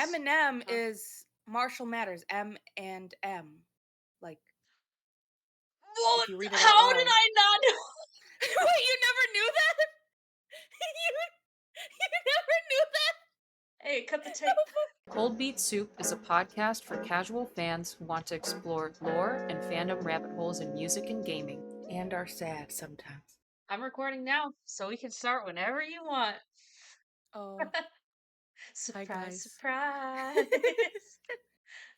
Eminem Huh? is Marshall Matters, M and M. Like Well, if you read it out how did loud. I not know? Wait, you never knew that? you, you never knew that? Hey, cut the tape. Cold Beet Soup is a podcast for casual fans who want to explore lore and fandom rabbit holes in music and gaming. And are sad sometimes. I'm recording now, so we can start whenever you want. Oh, hi Surprise, guys. surprise.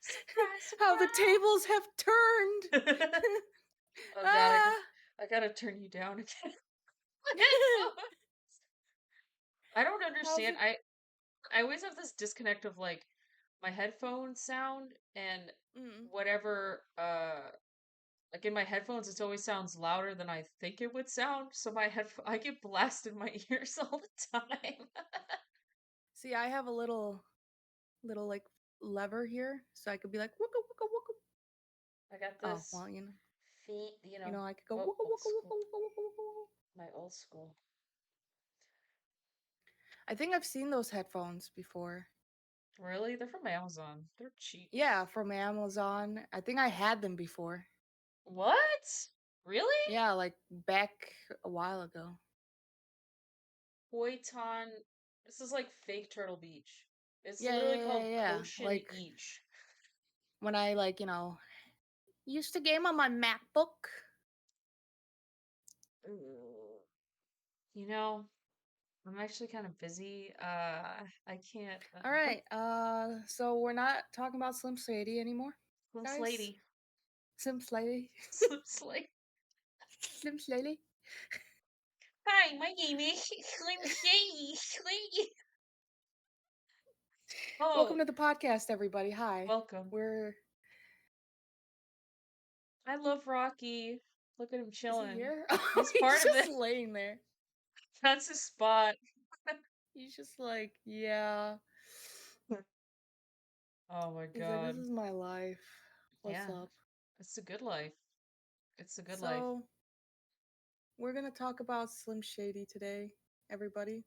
Surprise, How the surprise. tables have turned. Oh god, Ah. I gotta turn you down again. I don't How's understand. it? I always have this disconnect of like my headphone sound and Mm. whatever like in my headphones it always sounds louder than I think it would sound, so I get blasted in my ears all the time. See, I have a little like lever here, so I could be like wooka wooka wooka. I got Oh this well, feet, I could go oh, wooka old wooka wooka school. wooka wooka wooka. My old school. I think I've seen those headphones before. Really? They're from Amazon. They're cheap. Yeah, from Amazon. I think I had them before. What? Really? Yeah, like back a while ago. Hoiton. This is like fake Turtle Beach. It's Yeah, literally yeah, yeah, called yeah. Potion Like Each. when I used to game on my MacBook. Ugh. You know, I'm actually kind of busy. I can't. All right. So we're not talking about Slim Shady anymore, Slim guys. Slady. Slim Shady. Slim Slady. Slim Shady. Hi, my name is Slim Shady. Slady. Welcome Oh, to the podcast, everybody. Hi. welcome. We're I love Rocky. Look at him Is he chilling. here? Oh, He's he's part of just it. laying there. That's his spot. He's just like, yeah. Oh my He's like, this god. is my life. What's Yeah, up? it's a good life. It's a good life. So we're gonna talk about Slim Shady today, everybody.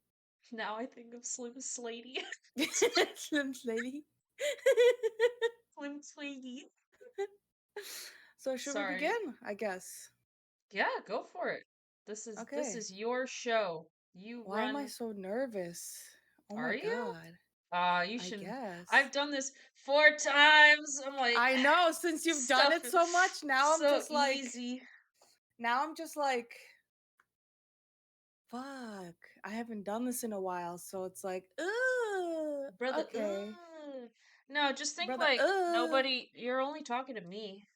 Now I think of Slim Slady. Slim Shady. Slim Slady. So should we Sorry. begin? I guess. Yeah, go for it. This Okay. is your show. You Why am I run. so nervous? Oh Are my you? god. You I shouldn't. guess. I've done this 4 times. I'm like, I know, since you've done stuff it is so much, so easy. now I'm just like, fuck. I haven't done this in a while, so it's like, Brother, okay. no, just think Brother, like nobody, you're only talking to me.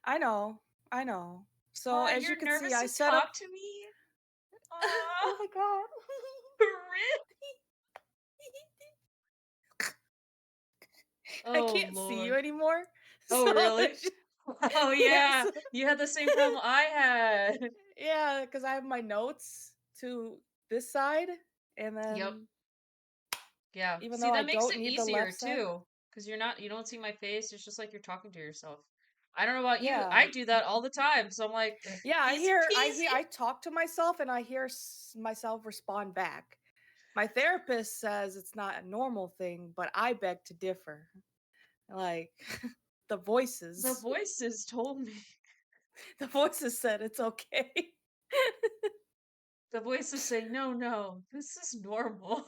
I know. I know. So Oh, as you you're can see, nervous I to set up talk to me? Oh Oh, my god. for real? I Oh, can't see you Lord. anymore. Oh, So really? Oh, yes. yeah. You had the same problem I had. Yeah, because I have my notes to this side, and Yep. then Yeah. even See, though I that makes don't it need the easier left side. too, because you don't see my face. It's just like you're talking to yourself. I don't know about you. Yeah. I do that all the time. So I'm like, Yeah, easy peasy. I talk to myself and I hear myself respond back. My therapist says it's not a normal thing, but I beg to differ. Like the The voices, voices told me. the voices said it's okay. The voices say, no, no, this is normal.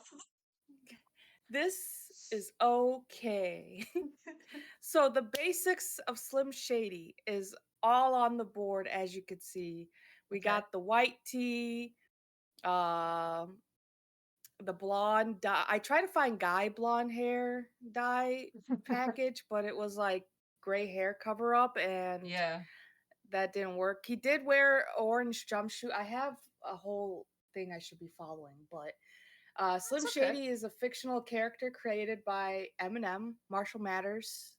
This is okay. So the basics of Slim Shady is all on the board, as you can see. We Okay. got the white tea, um, the blonde dye. I tried to find guy blonde hair dye package, but it was like gray hair cover up, and Yeah. that didn't work. He did wear orange jumpsuit. I have a whole thing I should be following, but Slim That's okay. Shady is a fictional character created by Eminem, Marshall Matters,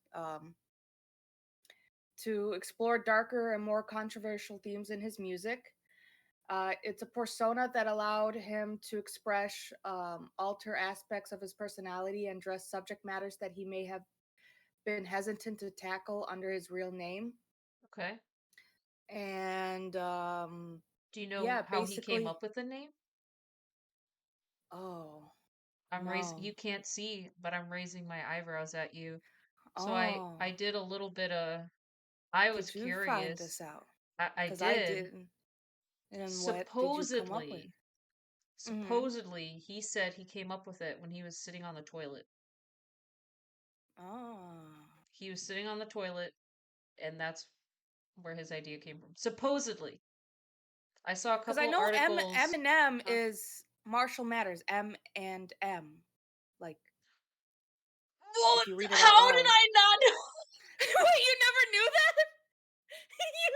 to explore darker and more controversial themes in his music. It's a persona that allowed him to express alter aspects of his personality and address subject matters that he may have been hesitant to tackle under his real name. Okay. And Do you know yeah, how he came basically, up with the name? oh, You No. can't see, but I'm raising my eyebrows at you. So I Oh. did a little bit of, I was Did you find this curious. out? I Because I did. didn't. And what did you come up with? Supposedly, Mm-hmm. supposedly, he said he came up with it when he was sitting on the toilet. Oh. He was sitting on the toilet, and that's where his idea came from. Supposedly. I saw a Because I couple know articles. Eminem Huh? is Marshall Matters, M&M. Like, What? if you read it out How did loud. I not know? Wait, you never knew that? you,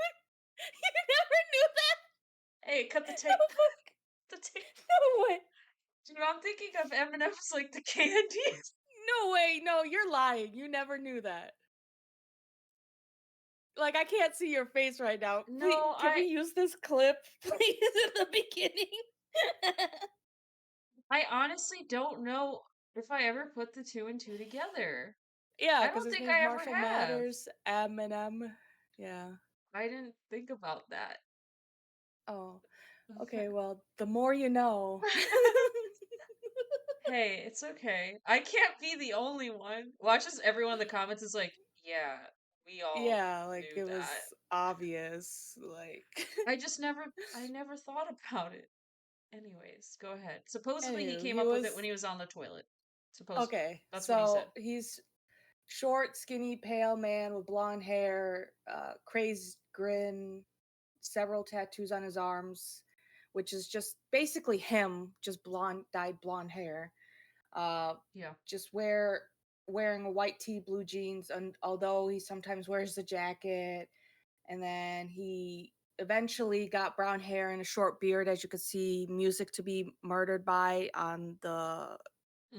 you never knew that? Hey, cut the No, tape. The tape. no way. Dude, I'm thinking of Eminem's like the candies. No way. No, you're lying. You never knew that. Like, I can't see your face right now. Please, No, can we use this clip, please, at the beginning? I honestly don't know if I ever put the two and two together. Yeah, I because don't his think name's I ever Marshall have. Matters, Eminem. Yeah. I didn't think about that. Oh, okay. Well, the more you know. Hey, it's okay. I can't be the only one. Watch as everyone in the comments is like, yeah, we all Yeah, like knew it was that. obvious. Like, I never thought about it. Anyways, go ahead. Supposedly he anywho, came he up with it was when he was on the toilet. Supposedly. okay. That's what he So said. he's short, skinny, pale man with blonde hair, crazed grin, several tattoos on his arms, which is just basically him, just blonde, dyed blonde hair. Uh, Yeah. just wearing a white tee, blue jeans, and although he sometimes wears the jacket, and then he eventually got brown hair and a short beard, as you could see Music to Be Murdered By on the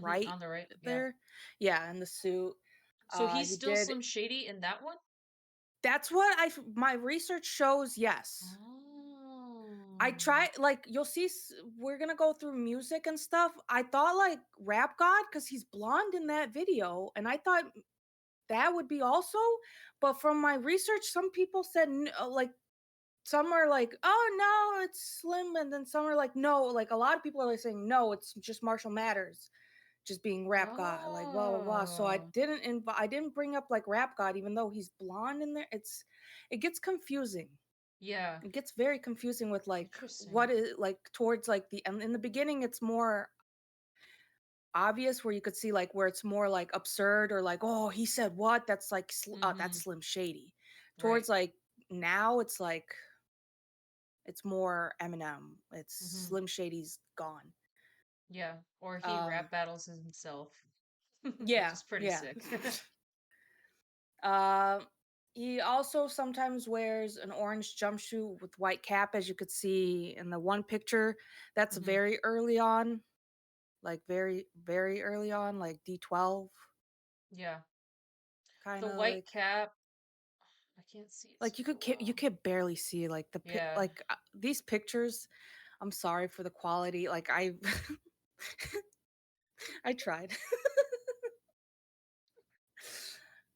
right On the right. Yeah. there. Yeah, in the suit. So he's He still did. Slim Shady in that one? That's what my research shows. Yes. I Oh. try, like, you'll see we're gonna go through music and stuff. I thought like Rap God, because he's blonde in that video, and I thought that would be also, but from my research some people said like some are like, oh no, it's Slim, and then some are like, no, like a lot of people are like saying no, it's just Marshall Matters just being Rap God, like blah blah blah. So I Oh. didn't I didn't bring up like Rap God, even though he's blonde in there. It gets confusing. Yeah. It gets very confusing with like what Interesting. is like towards like the and in the beginning it's more obvious where you could see like where it's more like absurd or like, oh, he said what, that's like Mm-hmm. that's Slim Shady. Right. Towards like now it's like it's more Eminem. It's Mm-hmm. Slim Shady's gone. Yeah. Or he Um, rap battles himself, which yeah, is pretty yeah. sick. uh, he also sometimes wears an orange jumpsuit with white cap, as you could see in the one picture. That's Mm-hmm. very early on, like very, very early on, like D12, Yeah. kind The of white like. cap. I can't see it Like super you well. could barely see like Yeah. like these pictures. I'm sorry for the quality. Like I I tried.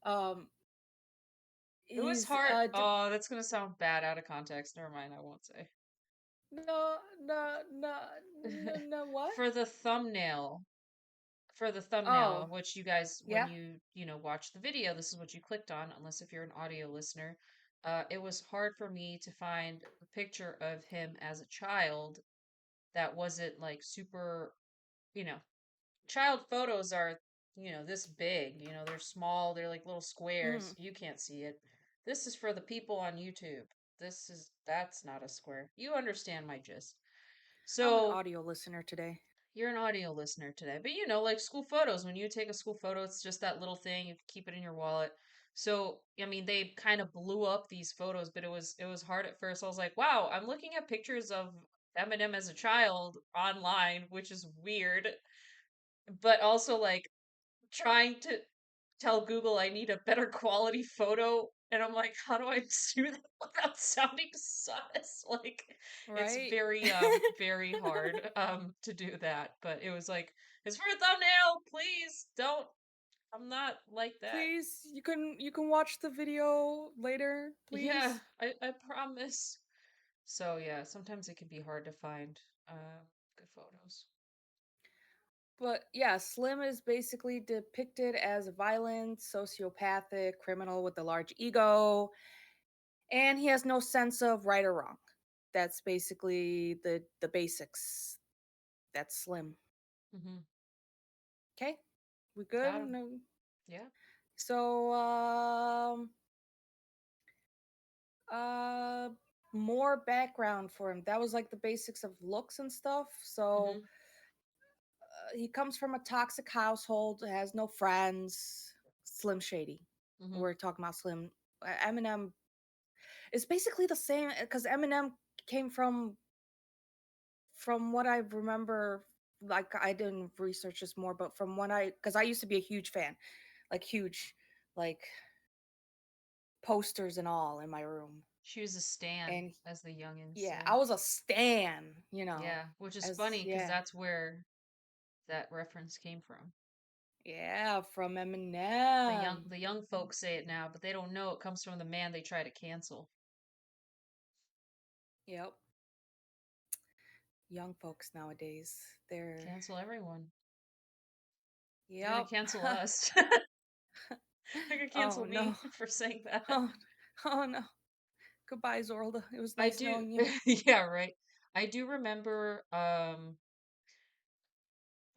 um It was he's hard. Oh, that's gonna sound bad out of context. Never mind, I won't say. no no no no no what? For the thumbnail, Oh, which you guys, when yeah. you watch the video, this is what you clicked on, unless if you're an audio listener. It was hard for me to find a picture of him as a child that wasn't like super, you know, child photos are, this big, they're small, they're like little squares. Mm, You can't see it. This is for the people on YouTube. That's not a square. You understand my gist. I'm an So, audio listener today. you're an audio listener today. But like school photos, when you take a school photo, it's just that little thing, you keep it in your wallet. So, I mean, they kind of blew up these photos, but it was hard at first. I was like, wow, I'm looking at pictures of Eminem as a child online, which is weird, but also like trying to tell Google I need a better quality photo. And I'm like, how do I do that without sounding sus? Like, it's Right? very hard to do that. But it was like, it's for a thumbnail, please don't. I'm not like that. Please, you can watch the video later, Yeah, please. I promise. So yeah, sometimes it can be hard to find good photos. But yeah, Slim is basically depicted as a violent, sociopathic criminal with a large ego, and he has no sense of right or wrong. That's basically the basics. That's Slim. Mm-hmm. Okay, we good? Got him. No. Yeah. So uh more background for him. That was like the basics of looks and stuff. So Mm-hmm. he comes from a toxic household, has no friends. Slim Shady. Mm-hmm. We're talking about Slim. Eminem is basically the same because Eminem came from what I remember. Like I didn't research this more, but from what because I used to be a huge fan, like huge, like posters and all in my room. She was a stan, And as the youngins yeah, say. I was a stan, Yeah, which is as funny because yeah, that's where that reference came from. yeah, from The young Eminem. the young folks say it now, but they don't know it comes from the man they try to cancel. Yep, young folks nowadays, they're Cancel everyone. They're gonna yep. cancel us. They're gonna Oh cancel no, me for saying that. oh, oh no. Goodbye, Zorlda. It was I nice do, knowing you. yeah, right. I do remember.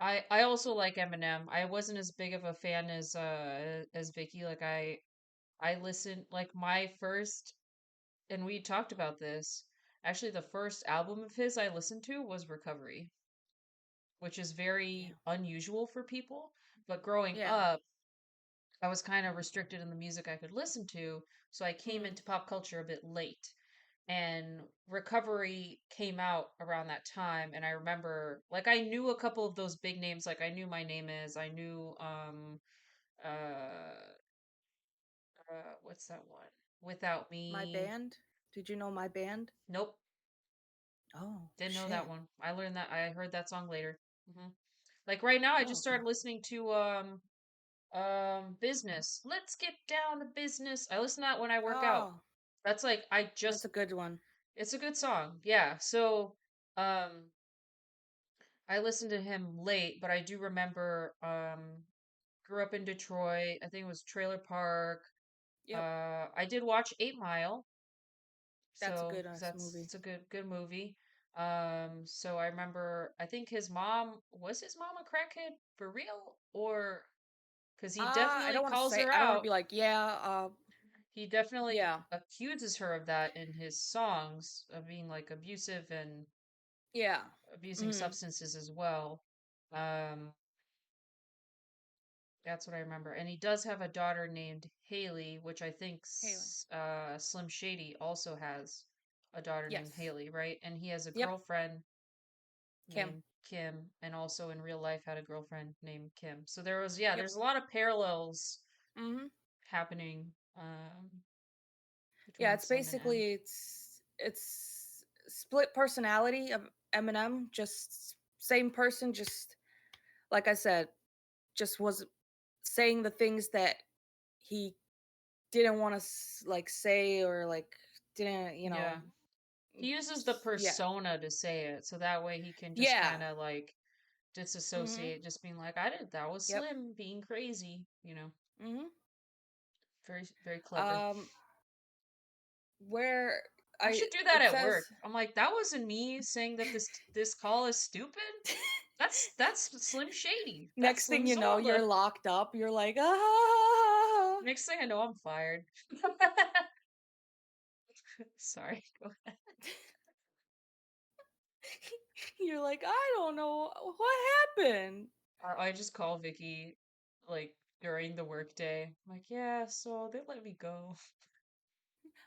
I also like Eminem. I wasn't as big of a fan as Vicky. Like I listened like my first, and we talked about this. Actually, the first album of his I listened to was Recovery, which is Yeah, very unusual for people. But growing yeah. up, I was kind of restricted in the music I could listen to, so I came Mm, into pop culture a bit late. And Recovery came out around that time, and I remember like I knew a couple of those big names, like I knew My Name Is, I knew uh what's that one? Without my Me. band. Did you know my band? Nope, Oh didn't know that shit. one. I learned that I heard that song later. Like right now I Oh just okay. started listening to Business. Let's get down to business. I listen to that when I work out. Oh, That's like I that's just a good one. it's a good song. Yeah. So um I listened to him late, but I do remember grew up in Detroit. I think it was Trailer Park. Yep, I did watch 8 Mile, that's a so good 'cause that's movie. it's a good movie. So I remember I think his mom was his mom a crackhead for real, or because he I definitely don't want to calls say. her I don't want to out. be like, yeah, He definitely yeah, accuses her of that in his songs of being like abusive and yeah. abusing Mm, substances as well. Um, that's what I remember. And he does have a daughter named Haley, which I think Haley. Slim Shady also has a daughter named Yes. Haley, right? And he has a Yep. girlfriend Kim. named Kim, and also in real life had a girlfriend named Kim. So there was, yeah, Yep. there's a lot of parallels Mhm. happening Yeah, between it's Slim and M. basically it's split personality of Eminem, just same person, just like I said, just was saying the things that he didn't want to like say or like didn't, Yeah. He uses the yeah. persona to say it, so that way he can just Yeah. kind of like Mhm. disassociate, just being like, I did that was Yep. Slim being crazy, Mhm. very very clever. Um where I I should do that it at work. says I'm like, that wasn't me saying that this call is stupid. That's Slim Shady. That's next thing Slim you know, you're Zorda. locked up. You're like, "Ah." Next thing I know, I'm fired. Sorry. Go ahead. You're like, "I don't know what happened." I just call Vicky like during the workday. I'm like, yeah, so they let me go.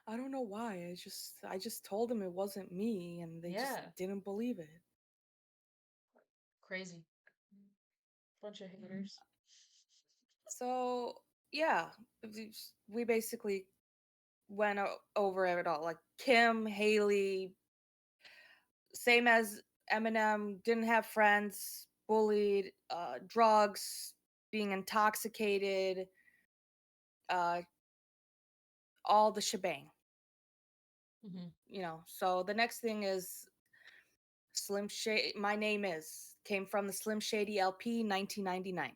I don't know why. I just told them it wasn't me and they just Yeah, didn't believe it. crazy. Bunch of haters. So, yeah, we basically went over it all. Like Kim, Haley, same as Eminem, didn't have friends, bullied, drugs, being intoxicated, uh, all the shebang. Hmm. So the next thing is Slim Shady. My name is. came from the Slim Shady LP 1999.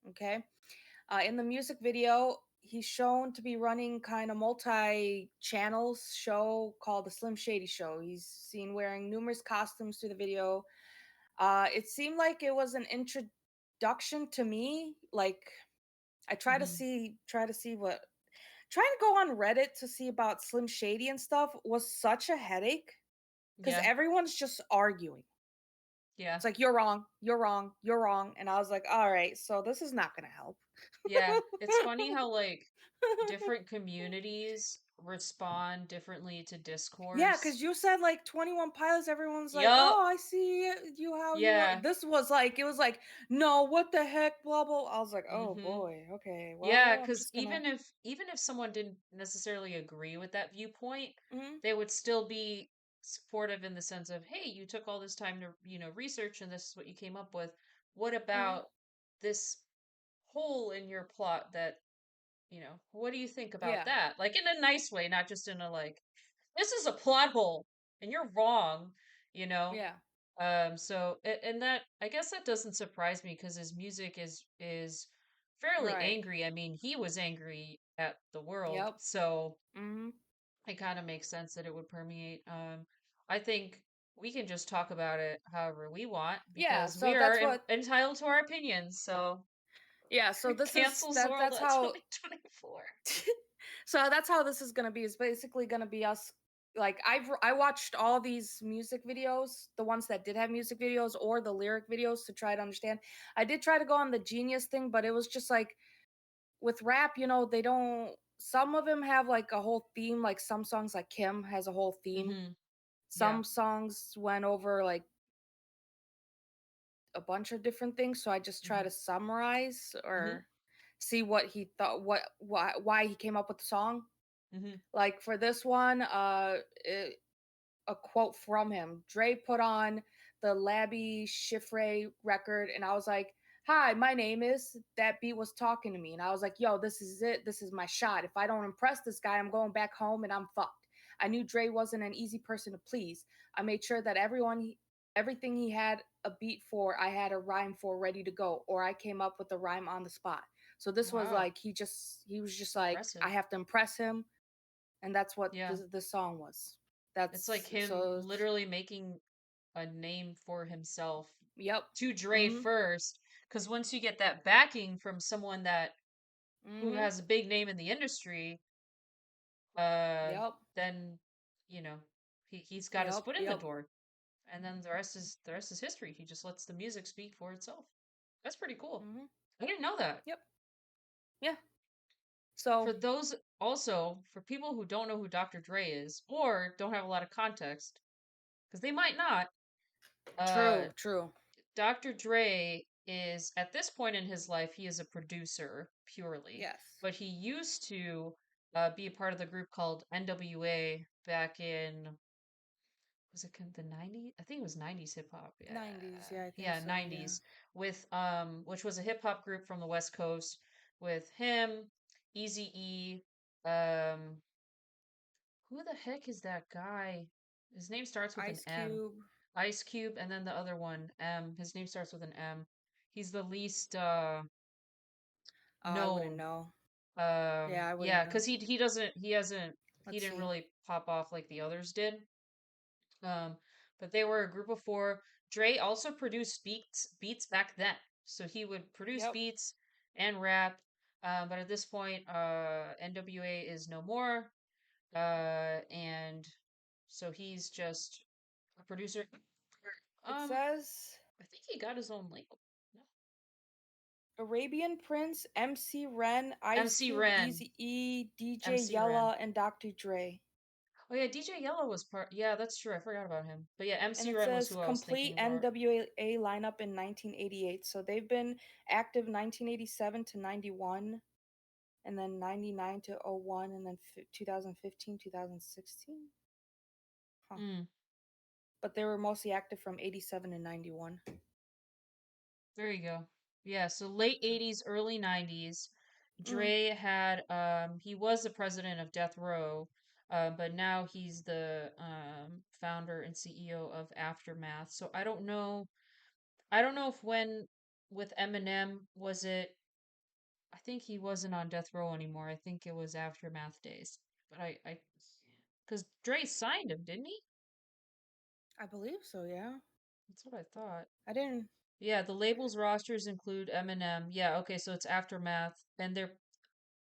Okay. In the music video, he's shown to be running kind of multi-channels show called the Slim Shady Show. He's seen wearing numerous costumes through the video. It seemed like it was an introduction to me. Like I Hmm. try to see what trying to go on Reddit to see about Slim Shady and stuff was such a headache because Yeah. everyone's just arguing. Yeah. It's like you're wrong, you're wrong, you're wrong, and I was like, all right, so this is not gonna help. Yeah. It's funny how like different communities respond differently to Yeah, discourse. because you said like 21 Pilots, everyone's like, Yup. oh, I see you how you are. Yeah. This was like, it was like, no, what the heck, blah, blah. I was like, oh Mm-hmm. boy, okay, Yeah, well, I'm because just gonna. even if someone didn't necessarily agree with that viewpoint, Mm-hmm, they would still be supportive in the sense of, hey, you took all this time to, research and this is what you came up with. What mm-hmm, about this hole in your plot that, what do you think about yeah, that? Like in a nice way, not just in a like, this is a plot hole and you're wrong, you know? yeah, And that I guess that doesn't surprise me because his music is fairly right. angry. I mean, he was angry at the world, Yep. so Mm-hmm. it kind of makes sense that it would permeate. I think we can just talk about it however we want Yeah, because so we are that's what. entitled to our opinions. So Yeah, so this is cancel Zorld that's at how 2024. so that's how this is gonna be. It's basically gonna be us. Like I watched all these music videos, the ones that did have music videos or the lyric videos to try to understand. I did try to go on the Genius thing, but it was just like with rap, they don't. Some of them have like a whole theme. Like some songs, like Kim has a whole theme. Mm-hmm. Yeah. Some songs went over like a bunch of different things. So I just try Mm-hmm. to summarize Mm-hmm. or see what he thought, why he came up with the song. Mm-hmm. Like for this one, a quote from him. Dre put on the Labby Chiffre record, and I was like, "Hi, my name is." That beat was talking to me, and I was like, "Yo, this is it. This is my shot. If I don't impress this guy, I'm going back home and I'm fucked." I knew Dre wasn't an easy person to please. I made sure that everything he had a beat for, I had a rhyme for ready to go, or I came up with the rhyme on the spot. So this was Wow. like he was just like, Impressive. I have to impress him, and that's what Yeah. the song was. It's like That's him so. literally making a name for himself Yep. to Dre Mhm. first. Because once you get that backing from someone that who Mhm. has a big name in the industry, uh, Yep. then you know he's got his Yep. foot in the Yep. door, and then the rest is history. He just lets the music speak for itself. That's pretty cool. Mhm. I didn't know that. Yep. Yeah. For So those also for people who don't know who Dr. Dre is or don't have a lot of context, because they might not. Uh, true. True. Dr. Dre is, at this point in his life, he is a producer purely, Yes. but he used to be a part of the group called NWA back in, was it the 90s? I think it was 90s hip hop. Yeah. 90s. Yeah, I think Yeah, so. Yeah. 90s with which was a hip hop group from the West Coast with him, Easy E, um who the heck is that guy? His name starts with an Ice M. Cube. Ice Cube, and then the other one, M. His name starts with an M. He's the least Oh, I wouldn't known. know. Yeah, I Yeah, wouldn't know. because he Let's didn't see. really pop off like the others did. Um, but they were a group of four. Dre also produced beats back then, so he would produce Yep. beats and rap. But at this point, NWA is no more, and so he's just a producer. It Um, says I think he got his own label. No. Arabian Prince, MC Ren, Ice MC Cube, Ren. Easy E, DJ MC Ren. Yella, and Dr. Dre. Oh yeah, DJ Yellow was part. Yeah, that's true. I forgot about him. But yeah, And MC it Ren was says who I was thinking complete about. NWA lineup in 1988. So they've been active 1987 to 91, and then 99 to 01, and then 2015, 2016. Huh. Mm, But they were mostly active from 87 to 91. there you go. Yeah, so late So, 80s, early 90s. mm, Dre had he was the president of Death Row. But now he's the founder and CEO of Aftermath. So I don't know. I don't know if when with Eminem was it. I think he wasn't on death row anymore. I think it was Aftermath days. But because Dre signed him, didn't he? I believe so, yeah. That's what I thought. I didn't. Yeah, the label's rosters include Eminem. Yeah, okay, so it's Aftermath, and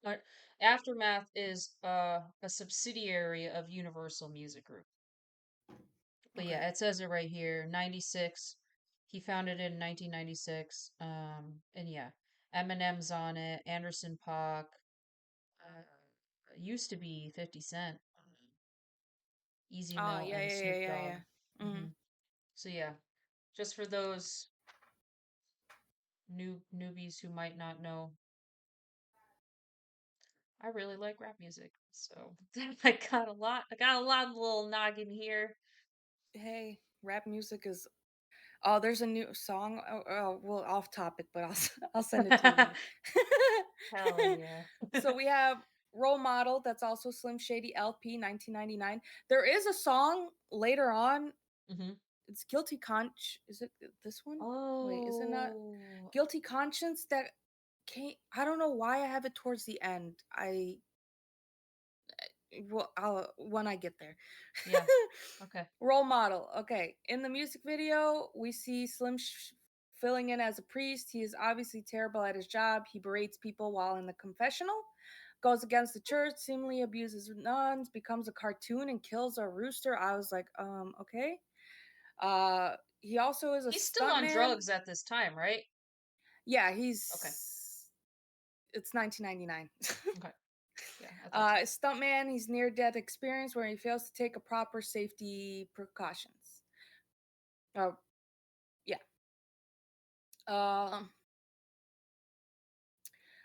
uh, Aftermath is a subsidiary of Universal Music Group. But Okay. yeah, it says it right here. 96. He founded it in 1996. And yeah, Eminem's on it. Anderson Paak. Uh, used to be 50 Cent. Easy Ah, Mill yeah, and yeah, yeah, Snoop yeah, Dogg. yeah. Hmm Mm. So yeah, just for those newbies who might not know, I really like rap music. So I got a lot of little noggin here. Hey, rap music is. Oh, there's a new song. Well, off topic, but I'll send it to you later. Hell yeah. So we have Role Model. That's also Slim Shady LP 1999. There is a song later on. hmm It's Guilty Conscience. Is it this one? Wait, is it not Oh, Guilty Conscience? That can't. I don't know why I have it towards the end. When I get there. yeah. Okay. Role model. Okay. In the music video, we see filling in as a priest. He is obviously terrible at his job. He berates people while in the confessional, goes against the church, seemingly abuses nuns, becomes a cartoon, and kills a rooster. I was like, okay. He also is a He's still on stuntman. drugs at this time, right? Yeah, Okay. it's 1999. Okay. Yeah, I thought so. Stuntman, he's near death experience where he fails to take a proper safety precautions. Uh, yeah. Um,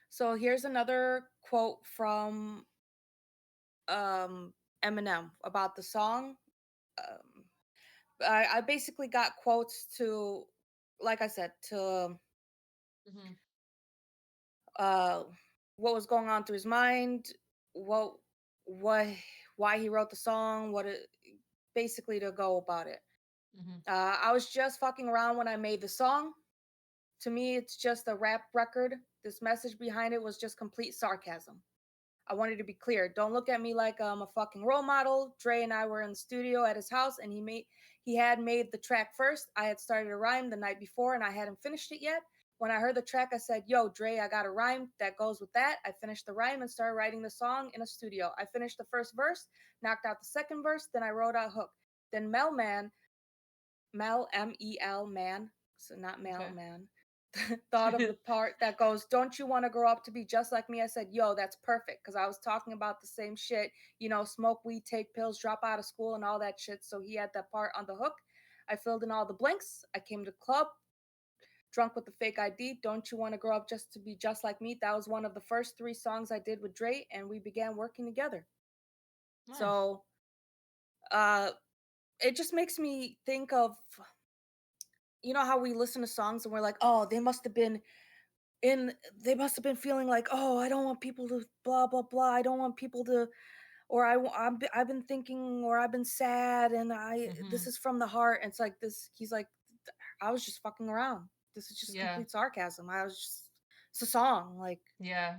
so here's another quote from Eminem about the song. Um, I basically got quotes to, like I said, to hmm uh, what was going on through his mind, what, what, why he wrote the song, basically to go about it. hmm I was just fucking around when I made the song. To me, it's just a rap record. This message behind it was just complete sarcasm. I wanted to be clear. Don't look at me like I'm a fucking role model. Dre and I were in the studio at his house, and he had made the track first. I had started a rhyme the night before, and I hadn't finished it yet. When I heard the track, I said, "Yo, Dre, I got a rhyme that goes with that." I finished the rhyme and started writing the song in a studio. I finished the first verse, knocked out the second verse, then I wrote out hook. Then Mel Mel man, so not Okay. mailman, thought of the part that goes, "Don't you want to grow up to be just like me?" I said, "Yo, that's perfect," because I was talking about the same shit, smoke weed, take pills, drop out of school, and all that shit. So he had that part on the hook. I filled in all the blanks. I came to the club, drunk with the fake ID. Don't you want to grow up just to be just like me? That was one of the first three songs I did with Dre, and we began working together. Nice. So, uh, it just makes me think of, how we listen to songs and we're like, oh, in they must have been feeling like, oh, I don't want people to blah blah blah, I don't want people to, or I've been thinking, or I've been sad, and this hmm is from the heart. And it's like this, he's like, I was just fucking around. This is just Yeah. complete sarcasm. It's a song, like, Yeah.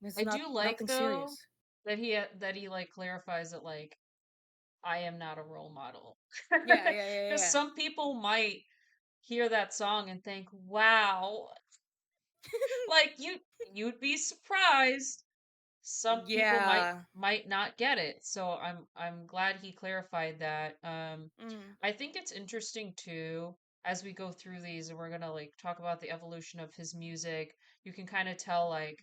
it's I not do like nothing though serious. that he like clarifies it like I am not a role model. Yeah, yeah, yeah, Because yeah. some people might hear that song and think, "Wow, like you'd be surprised." Some people Yeah. might not get it. So I'm glad he clarified that. Mm. I think it's interesting too as we go through these and we're gonna like talk about the evolution of his music. You can kind of tell like,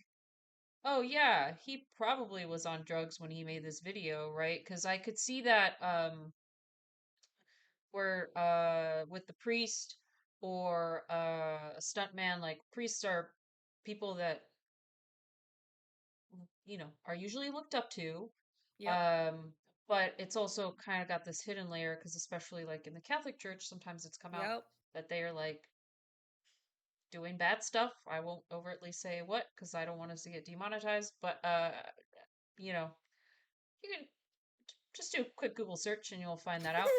oh yeah, he probably was on drugs when he made this video, right? Because I could see that where with the priest or a stuntman, like priests are people that are usually looked up to. Yep. um but it's also kind of got this hidden layer because especially like in the Catholic Church sometimes it's come out Yep. that they are like doing bad stuff. I won't overtly say what because I don't want us to get demonetized, but you know you can just do a quick Google search and you'll find that out.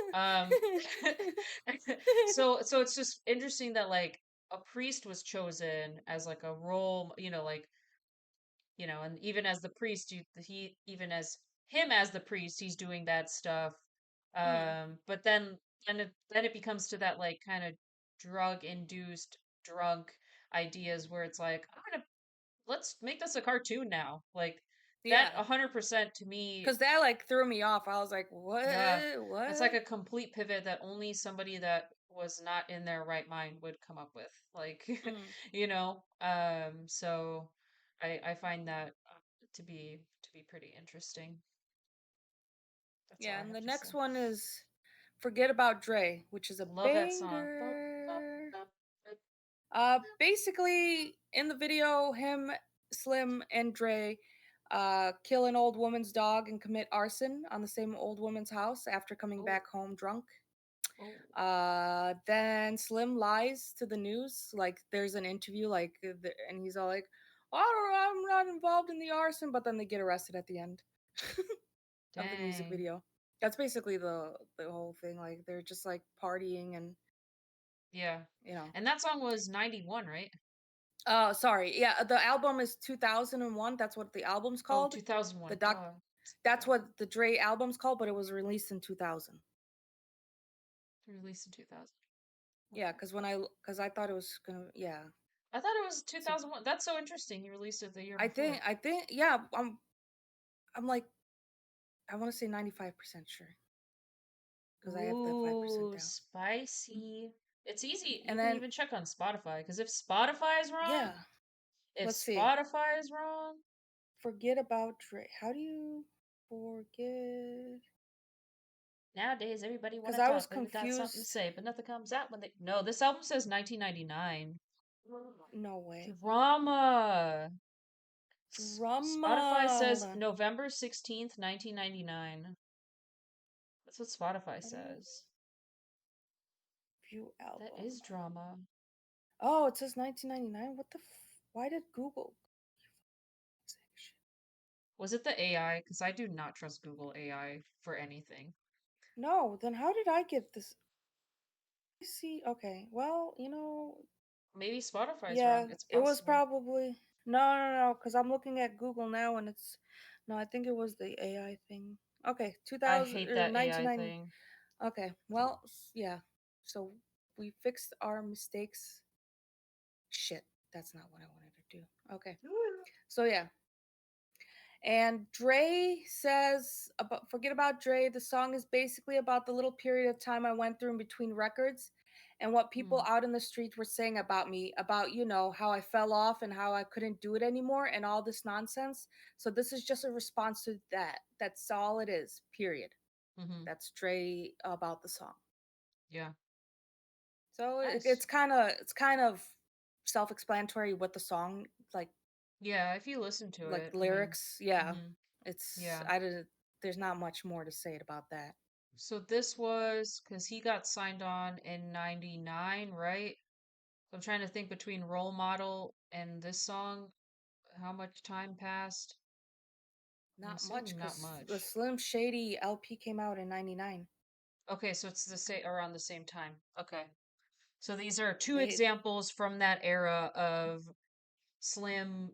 So it's just interesting that like a priest was chosen as like a role, like and even as the priest, he even as him as the priest, he's doing that stuff. Mm, But then it becomes to that like kind of drug induced drunk ideas where it's like let's make this a cartoon now. Like that yeah, 100% to me. because that like threw me off. I was like, what? Yeah, it's like What? a complete pivot that only somebody that was not in their right mind would come up with. Like, Mm, so I find that to be pretty interesting. That's all yeah, I and have the to say. next one is Forget About Dre, which is a Love that song. banger. Basically, in the video, him, Slim, and Dre kill an old woman's dog and commit arson on the same old woman's house after coming Oh, back home drunk. oh, Then Slim lies to the news. Like, there's an interview, like, and he's all like, I'm not involved in the arson, but then they get arrested at the end of the music dang. video. That's basically the whole thing. Like, they're just like partying and, Yeah. you know. And that song was 91, right? Sorry. Yeah, the album is 2001. That's what the album's Oh, called. The 2001. doc Duh. That's Yeah. what the Dre album's called, but it was released in 2000. Released in 2000. Yeah, Okay. cuz I thought it was going to yeah. I thought it was So 2001. That's so interesting. He released it the year I think before. I think yeah, I'm like I want to say 95% sure cuz I have the 5% Ooh, down. spicy. It's easy. You And can then even check on Spotify because if Spotify is wrong, yeah, if let's see. Spotify is wrong, Forget About Dre. How do you forget? nowadays everybody want Cuz to I was talk. They've got something to confused. say, but nothing comes out when they. No, this album says 1999. No way. Drama. Spotify Drama. Hold says on. November 16th, 1999. That's what Spotify How do you says. view That album? is drama. Oh, it says 1999. What the? Why did Google? Was it the AI? Because I do not trust Google AI for anything. No, then how did I get this? See, okay. Well, Maybe Spotify's yeah, wrong. It's it was possible. probably no, because I'm looking at Google now and it's no, I think it was the AI thing. Okay, I 2000 hate or that AI 1990. thing. Okay, well, yeah. So we fixed our mistakes. Shit, that's not what I wanted to do. Okay, so yeah, and Dre says about Forget About Dre. The song is basically about the little period of time I went through in between records and what people Hmm. out in the street were saying about me, about, how I fell off and how I couldn't do it anymore and all this nonsense. So this is just a response to that. That's all it is. Period. Hmm. That's Dre about the song. Yeah. So Nice. it's kind of self-explanatory what the song Yeah, if you listen to like it, I mean, lyrics. Yeah. hmm It's yeah. I did There's not much more to say about that. So this was because he got signed on in 99, right? So I'm trying to think between Role Model and this song, how much time passed? I'm Not much, assuming not because the much. Slim Shady LP came out in '99. Okay, so it's the same around the same time. Okay. So these are two They examples from that era of Slim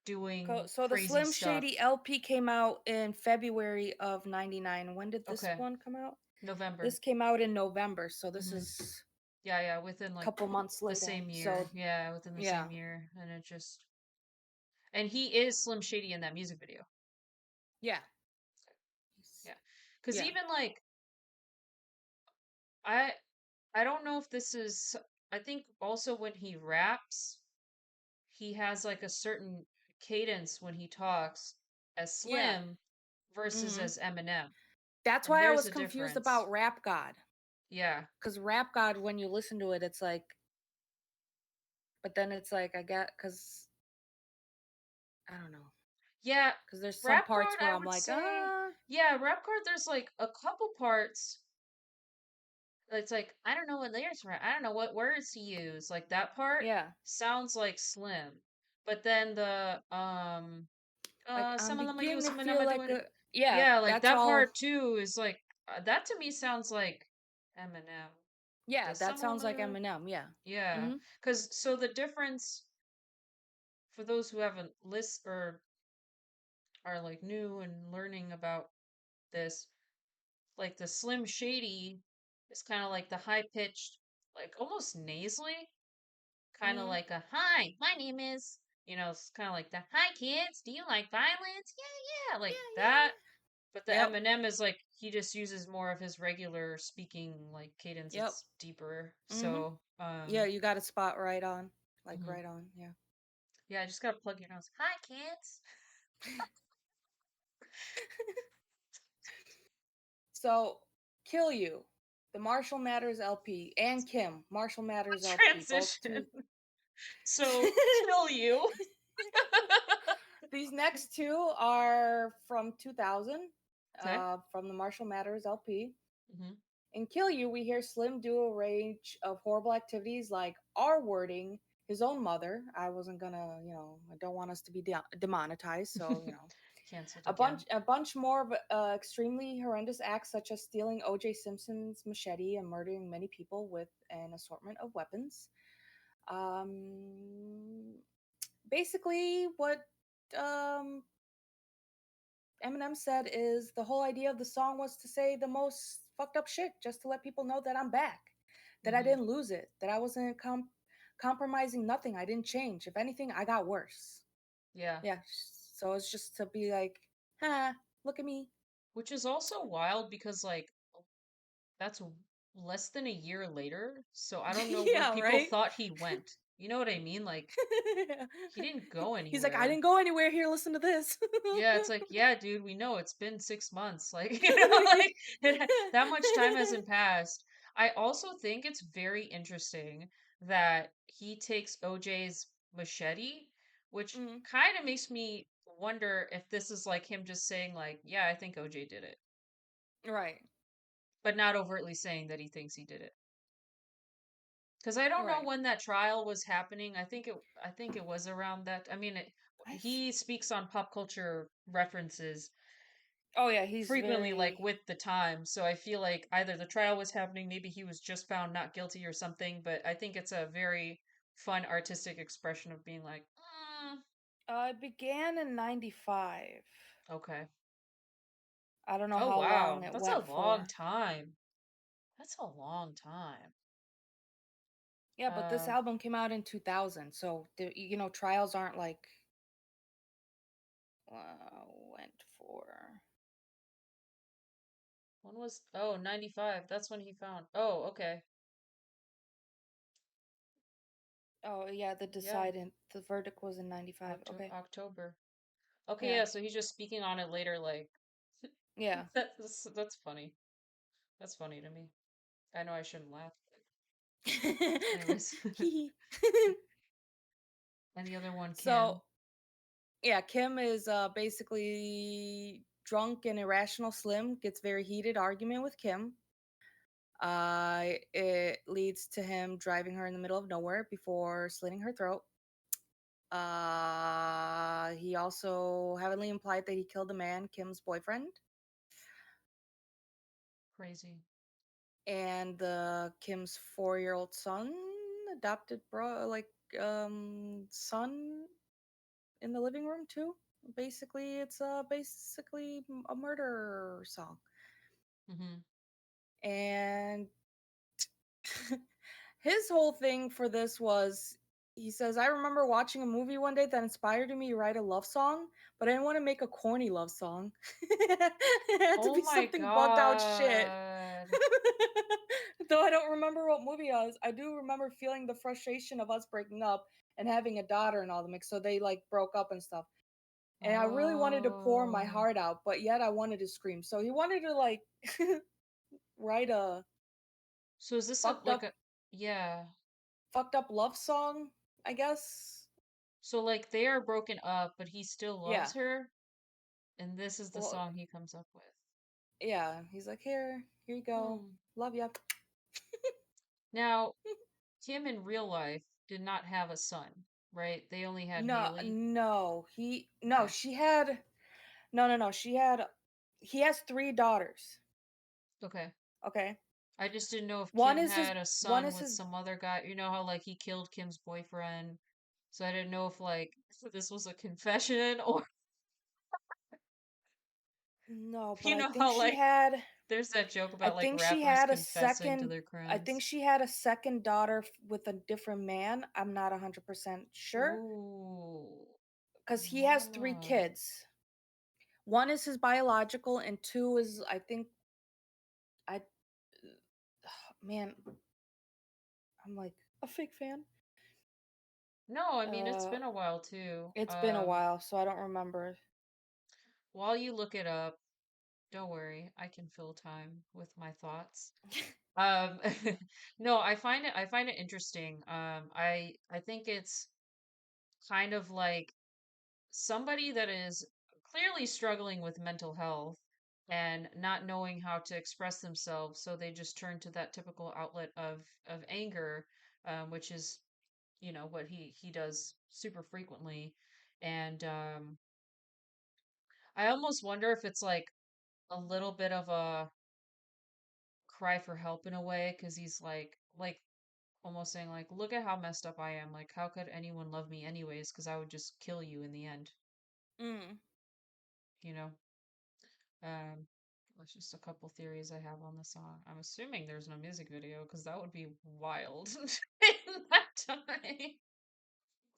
doing so the crazy Slim stuff. Shady LP came out in February of '99. When did this Okay, one come out? November. This came out in November, so this Hmm. is Yeah, yeah, within a like couple months the later. same year. So Yeah, within the yeah, same year. And he is Slim Shady in that music video. yeah, Yeah. Because yeah, even like, I I don't know if this is, I think also when he raps, he has like a certain cadence when he talks as yeah. Slim versus hmm as Eminem. That's And why I there's was a confused difference. about Rap God, Yeah. because Rap God, when you listen to it, it's like, but then it's like I get because I don't know, Yeah. because there's some Rap parts card, where I I'm would like, say. Yeah, rap card, there's like a couple parts. It's like, I don't know what lyrics were. I don't know what words to use. Like that part yeah. sounds like Slim. But then the Like I'm some of them are you, beginning to some of them feel are like doing a it. Yeah, Yeah, like that's that all. part too is like that to me sounds like Eminem. Yeah, Does that sounds like someone Eminem. Yeah. yeah. Mm-hmm. Cuz so the difference for those who haven't list or are like new and learning about this, like the Slim Shady is kind of like the high pitched, like almost nasally, kind of Mm-hmm. like a hi, my name is, it's kind of like the hi kids, do you like violence? Yeah, yeah, like Yeah, that. But the yeah. Yep. Eminem is like he just uses more of his regular speaking like cadence. Yep. It's deeper. Mm-hmm. So, Yeah, you got a spot right on. Like mhm. right on. Yeah. Yeah, I just gotta plug your nose. Hi kids. So, Kill You, the Marshall Matters LP, and Kim, Marshall Matters What LP, both two. transition? So kill you. These next two are from 2000, Okay. from the Marshall Matters LP. Hmm. In Kill You, we hear Slim do a range of horrible activities like R wording his own mother. I wasn't gonna, I don't want us to be demonetized, so Cancelled a again. bunch more of extremely horrendous acts such as stealing O.J. Simpson's machete and murdering many people with an assortment of weapons. Um, Basically, what um, Eminem said is the whole idea of the song was to say the most fucked up shit, just to let people know that I'm back, that I Hmm. didn't lose it, that I wasn't compromising nothing. I didn't change. If anything, I got worse. Yeah. Yeah. So it's just to be like, ha, look at me. Which is also wild because like that's less than a year later. So I don't know where Yeah, people right? thought he went. You know what I mean? Like he didn't go He's like, I anywhere. didn't go anywhere here. Listen to this. Yeah, it's like, yeah, dude, we know it's been 6 months. Like, like that much time hasn't passed. I also think it's very interesting that he takes OJ's machete, which Mm, kind of makes me wonder if this is like him just saying, like, yeah, I think OJ did it, right, but not overtly saying that he thinks he did it. Because I don't know right. when that trial was happening. I think it was around that. I mean, I, he speaks on pop culture references oh yeah, he's frequently like very. with the time. So I feel like either the trial was happening, maybe he was just found not guilty or something, but I think it's a very fun artistic expression of being like, It began in '95. okay. I don't know Oh how long wow. it That's a went long for. time. That's a long time. Yeah, but this Uh album came out in 2000, so trials aren't like went for. when was 95. That's when he found. Oh, okay. Oh yeah, Yeah, the verdict was in '95. Okay, October. Okay, yeah, yeah, so he's just speaking on it later like yeah. that's funny. That's funny to me. I know I shouldn't laugh. Anyways. Hee And the other one, So Kim. yeah, Kim is basically drunk and irrational. Slim gets very heated argument with Kim. It leads to him driving her in the middle of nowhere before slitting her throat. He also heavily implied that he killed the man, Kim's boyfriend, Crazy. and Kim's 4-year-old son, adopted son in the living room too. Basically, it's basically a murder song, Hmm. and his whole thing for this was he says, I remember watching a movie one day that inspired me to write a love song, but I didn't want to make a corny love song. It had to Oh be my something bugged out shit. God. Though I don't remember what movie it was, I do remember feeling the frustration of us breaking up and having a daughter and all the mix. So they like broke up and stuff. And I really wanted to pour my Oh. heart out, but yet I wanted to scream. So he wanted to like write a So is this a fucked like up a yeah. fucked up love song, I guess. So like they are broken up, but he still Yeah. loves her, and this is the Well, song he comes up with. yeah. He's like, here you go. Hmm. Love ya. Now, Kim in real life did not have a son, right? They only had No, Haley. no. No, Okay. she had no. She had. he has 3 daughters. Okay. Okay. I just didn't know if One Kim is his had a one son is with his some other guy. You know how like he killed Kim's boyfriend. So I didn't know if like this was a confession or no, but you know how like there's that joke I about like think she rappers had a confessing to second their I think crimes. she had a second daughter with a different man. I'm not 100% sure Ooh. cuz he has 3 Mama. kids. One is his biological and two is I think I man, I'm like a fake fan. No, I mean it's Uh been a while too. it's been a while, so I don't remember. While you look it up, don't worry, I can fill time with my thoughts. Um, no, I find it interesting. I think it's kind of like somebody that is clearly struggling with mental health and not knowing how to express themselves, so they just turn to that typical outlet of anger, which is, you know, what he does super frequently. And I almost wonder if it's like a little bit of a cry for help in a way, because he's like almost saying like, look at how messed up I am. Like, how could anyone love me anyways? Because I would just kill you in the end, Mm. you know? Um, that's just a couple theories I have on the song. I'm assuming there's no music video because that would be wild in that time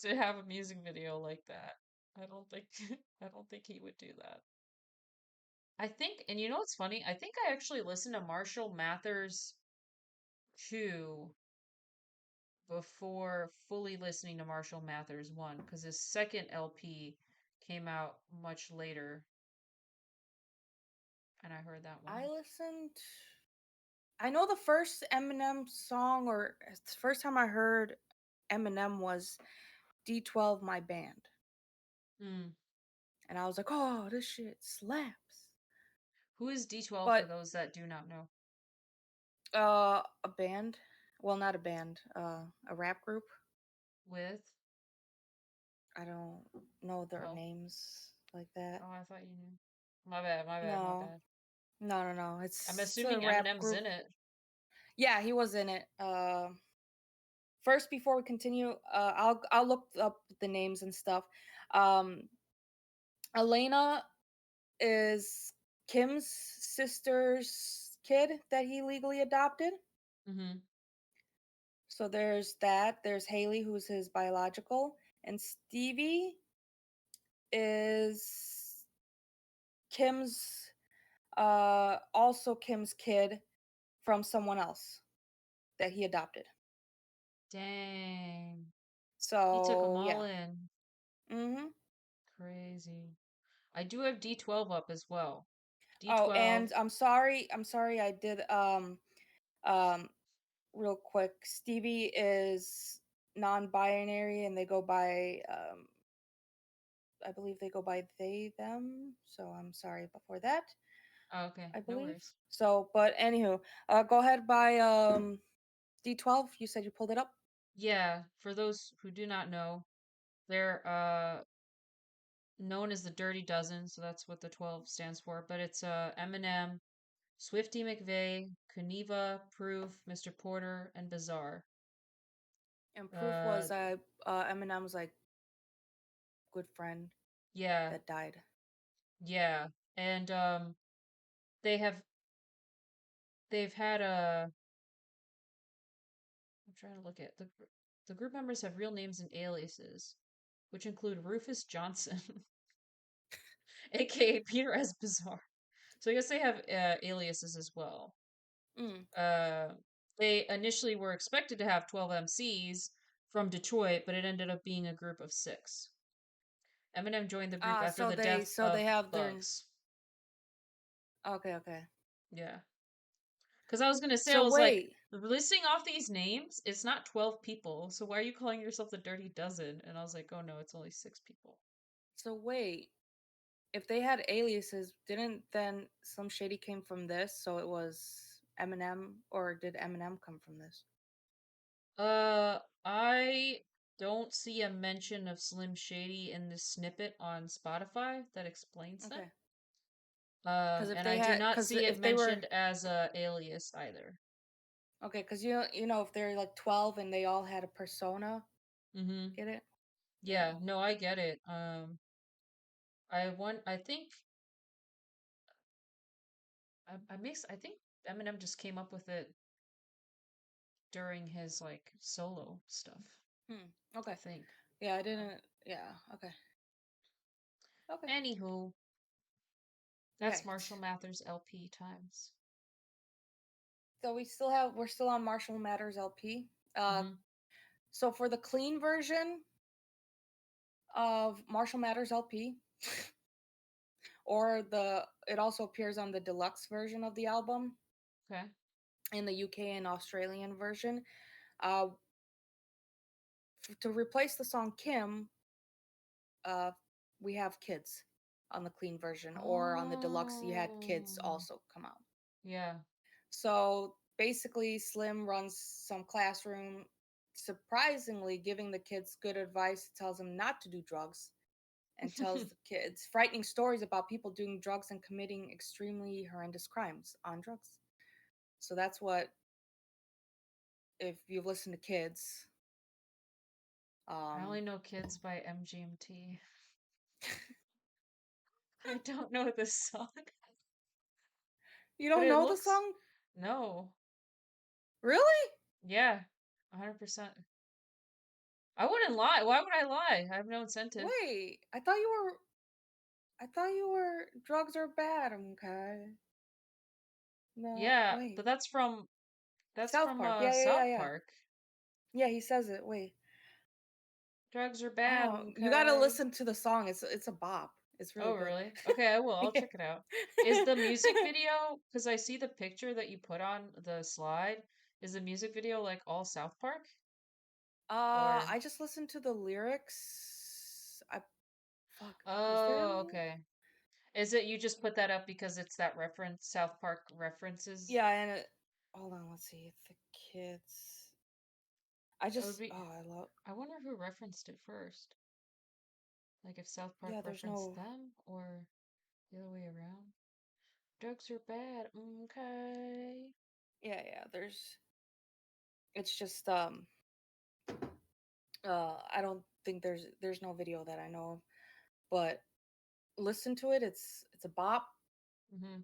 to have a music video like that. I don't think I don't think he would do that. I think, and you know what's funny? I think I actually listened to Marshall Mathers 2 before fully listening to Marshall Mathers 1 because his second LP came out much later and I heard that I one. listened I know the first Eminem song or the first time I heard Eminem was D12 My Band. Hmm. And I was like, "Oh, this shit slaps." Who is D12 for But those that do not know? a band, well not a band, a rap group. With? I don't know their Oh. names like that. Oh, I thought you knew. My bad, my bad, my No. bad. No, no, no. I'm It's a assuming rap Eminem's group. in it. Yeah, he was in it. First, before we continue, I'll look up the names and stuff. Um, Elena is Kim's sister's kid that he legally adopted. Mm-hmm. So there's that. There's Haley, who's his biological, and Stevie is Kim's also Kim's kid from someone else that he adopted. Dang. He took them So all yeah. in. Mhm. Crazy. I do have D12 up as well. Oh, D12. and I'm sorry I did um real quick. Stevie is non-binary and they go by I believe they go by they them. So I'm sorry before that. Oh, okay, I no believe. worries. So, but anywho, go ahead by D12. You said you pulled it up. Yeah, for those who do not know, they're known as the Dirty Dozen, so that's what the 12 stands for. But it's Eminem, Swifty McVeigh, Kuniva, Proof, Mr. Porter, and Bizarre. And proof Uh, was Eminem's like good friend yeah, that died. yeah, and they have they've had a. I'm trying to look at the group members have real names and aliases, which include Rufus Johnson, aka Peter S. Bizarre. So I guess they have aliases as well. Mm. Uh, they initially were expected to have 12 MCs from Detroit, but it ended up being a group of 6. Eminem joined the group after So the they death so they of have their Bugs. okay, okay. Yeah. Because I was going to say, I So was like, wait. listing off these names, it's not 12 people. So why are you calling yourself the Dirty Dozen? And I was like, oh no, it's only 6 people. So wait. If they had aliases, didn't then Slim Shady came from this? So it was Eminem, or did Eminem come from this? I don't see a mention of Slim Shady in this snippet on Spotify that explains that. Okay. Because if And they I do had, not because see it if they were mentioned as a alias either. okay, because if they're like 12 and they all had a persona, Mm-hmm. get it? Yeah. Yeah, no, I get it. I think I think Eminem just came up with it during his like solo stuff. I Okay. think. Yeah, I didn't. Yeah. Okay. Okay. Anywho, that's Right. Marshall Mathers LP times. So we're still on Marshall Matters LP. Mm-hmm. So for the clean version of Marshall Matters LP, or it also appears on the deluxe version of the album Okay. in the UK and Australian version. Uh, to replace the song Kim, uh, we have Kids on the clean version, or on the deluxe, you had Kids Oh. also come out. Yeah. So basically, Slim runs some classroom, surprisingly giving the kids good advice, tells them not to do drugs, and tells the kids frightening stories about people doing drugs and committing extremely horrendous crimes on drugs. So that's what, if you've listened to Kids, I only um, know Kids by MGMT. I don't know this song, you but don't it know the looks song? no. Really? Yeah, 100%. I wouldn't lie. Why would I lie? I have no incentive. Wait, I thought you were drugs are bad, okay? No, Yeah, but wait. that's South from Park. Yeah, yeah, yeah, South yeah. Park. Yeah, he says it. Wait. Drugs are bad, Oh, you got to okay? listen to the song. It's a bop. It's really Oh, good. really? Okay, I will. I'll Yeah. check it out. Is the music video, because I see the picture that you put on the slide, is the music video like all South Park? Or I just listened to the lyrics. I fuck. Is there? oh, okay. Is it you just put that up because it's that reference, South Park references? Yeah, and hold on. Let's see. The kids. I It would just. be, Oh, I love. I wonder who referenced it first. Like if South Park Yeah, there's referenced no. them or the other way around. Drugs are bad, okay. Yeah, yeah. There's. It's just I don't think there's no video that I know of, but listen to it. It's a bop. Hmm.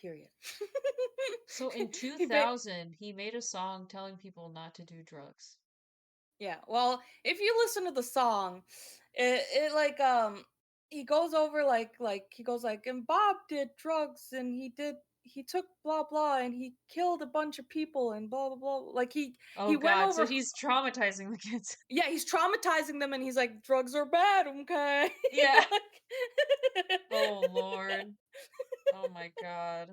Period. So in he ba- 2000, he made a song telling people not to do drugs. Yeah. Well, if you listen to the song, it like he goes over like he goes like, and Bob did drugs and he took blah blah and he killed a bunch of people and blah blah blah. Like Oh he went God, so over. he's traumatizing the kids. Yeah, he's traumatizing them and he's like, drugs are bad, okay? Yeah. Like- Oh Lord. Oh my God.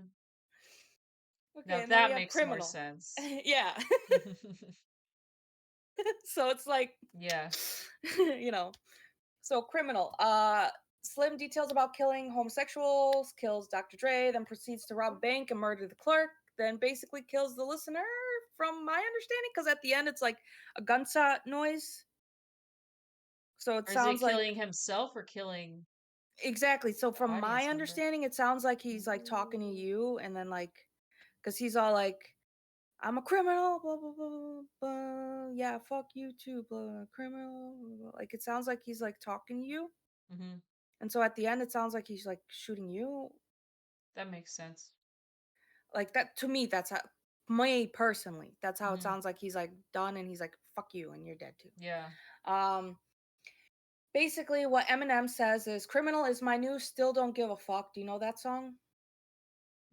okay, Now and then we that have makes more criminal. sense. Yeah. So it's like Yeah. you know. So criminal. Slim details about killing homosexuals, kills Dr. Dre, then proceeds to rob a bank and murder the clerk, then basically kills the listener, from my understanding, because at the end it's like a gunshot noise. So it Or is it sounds like killing himself or killing exactly. So the from my audience member? understanding, it sounds like he's like talking to Ooh. you, and then like, because he's all like, I'm a criminal, blah blah blah blah. Blah. Yeah, fuck you too, blah criminal. Blah, blah. Like it sounds like he's like talking to you. Mm-hmm. And so at the end, it sounds like he's like shooting you. That makes sense. Like that to me, that's how me personally. That's how it Mm-hmm. sounds like he's like done, and he's like fuck you, and you're dead too. Yeah. Um, basically, what Eminem says is, "Criminal is my new still don't give a fuck." Do you know that song?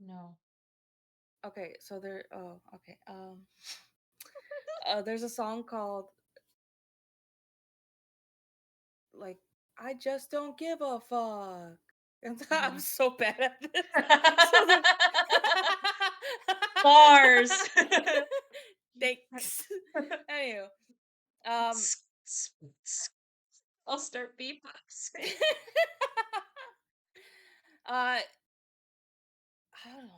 No. Okay, so there. Oh, okay. There's a song called like I just don't give a fuck. And I'm Mm-hmm. so bad at this. So there. Bars. Thanks. Anyway, um, I'll start beatboxing. I don't know.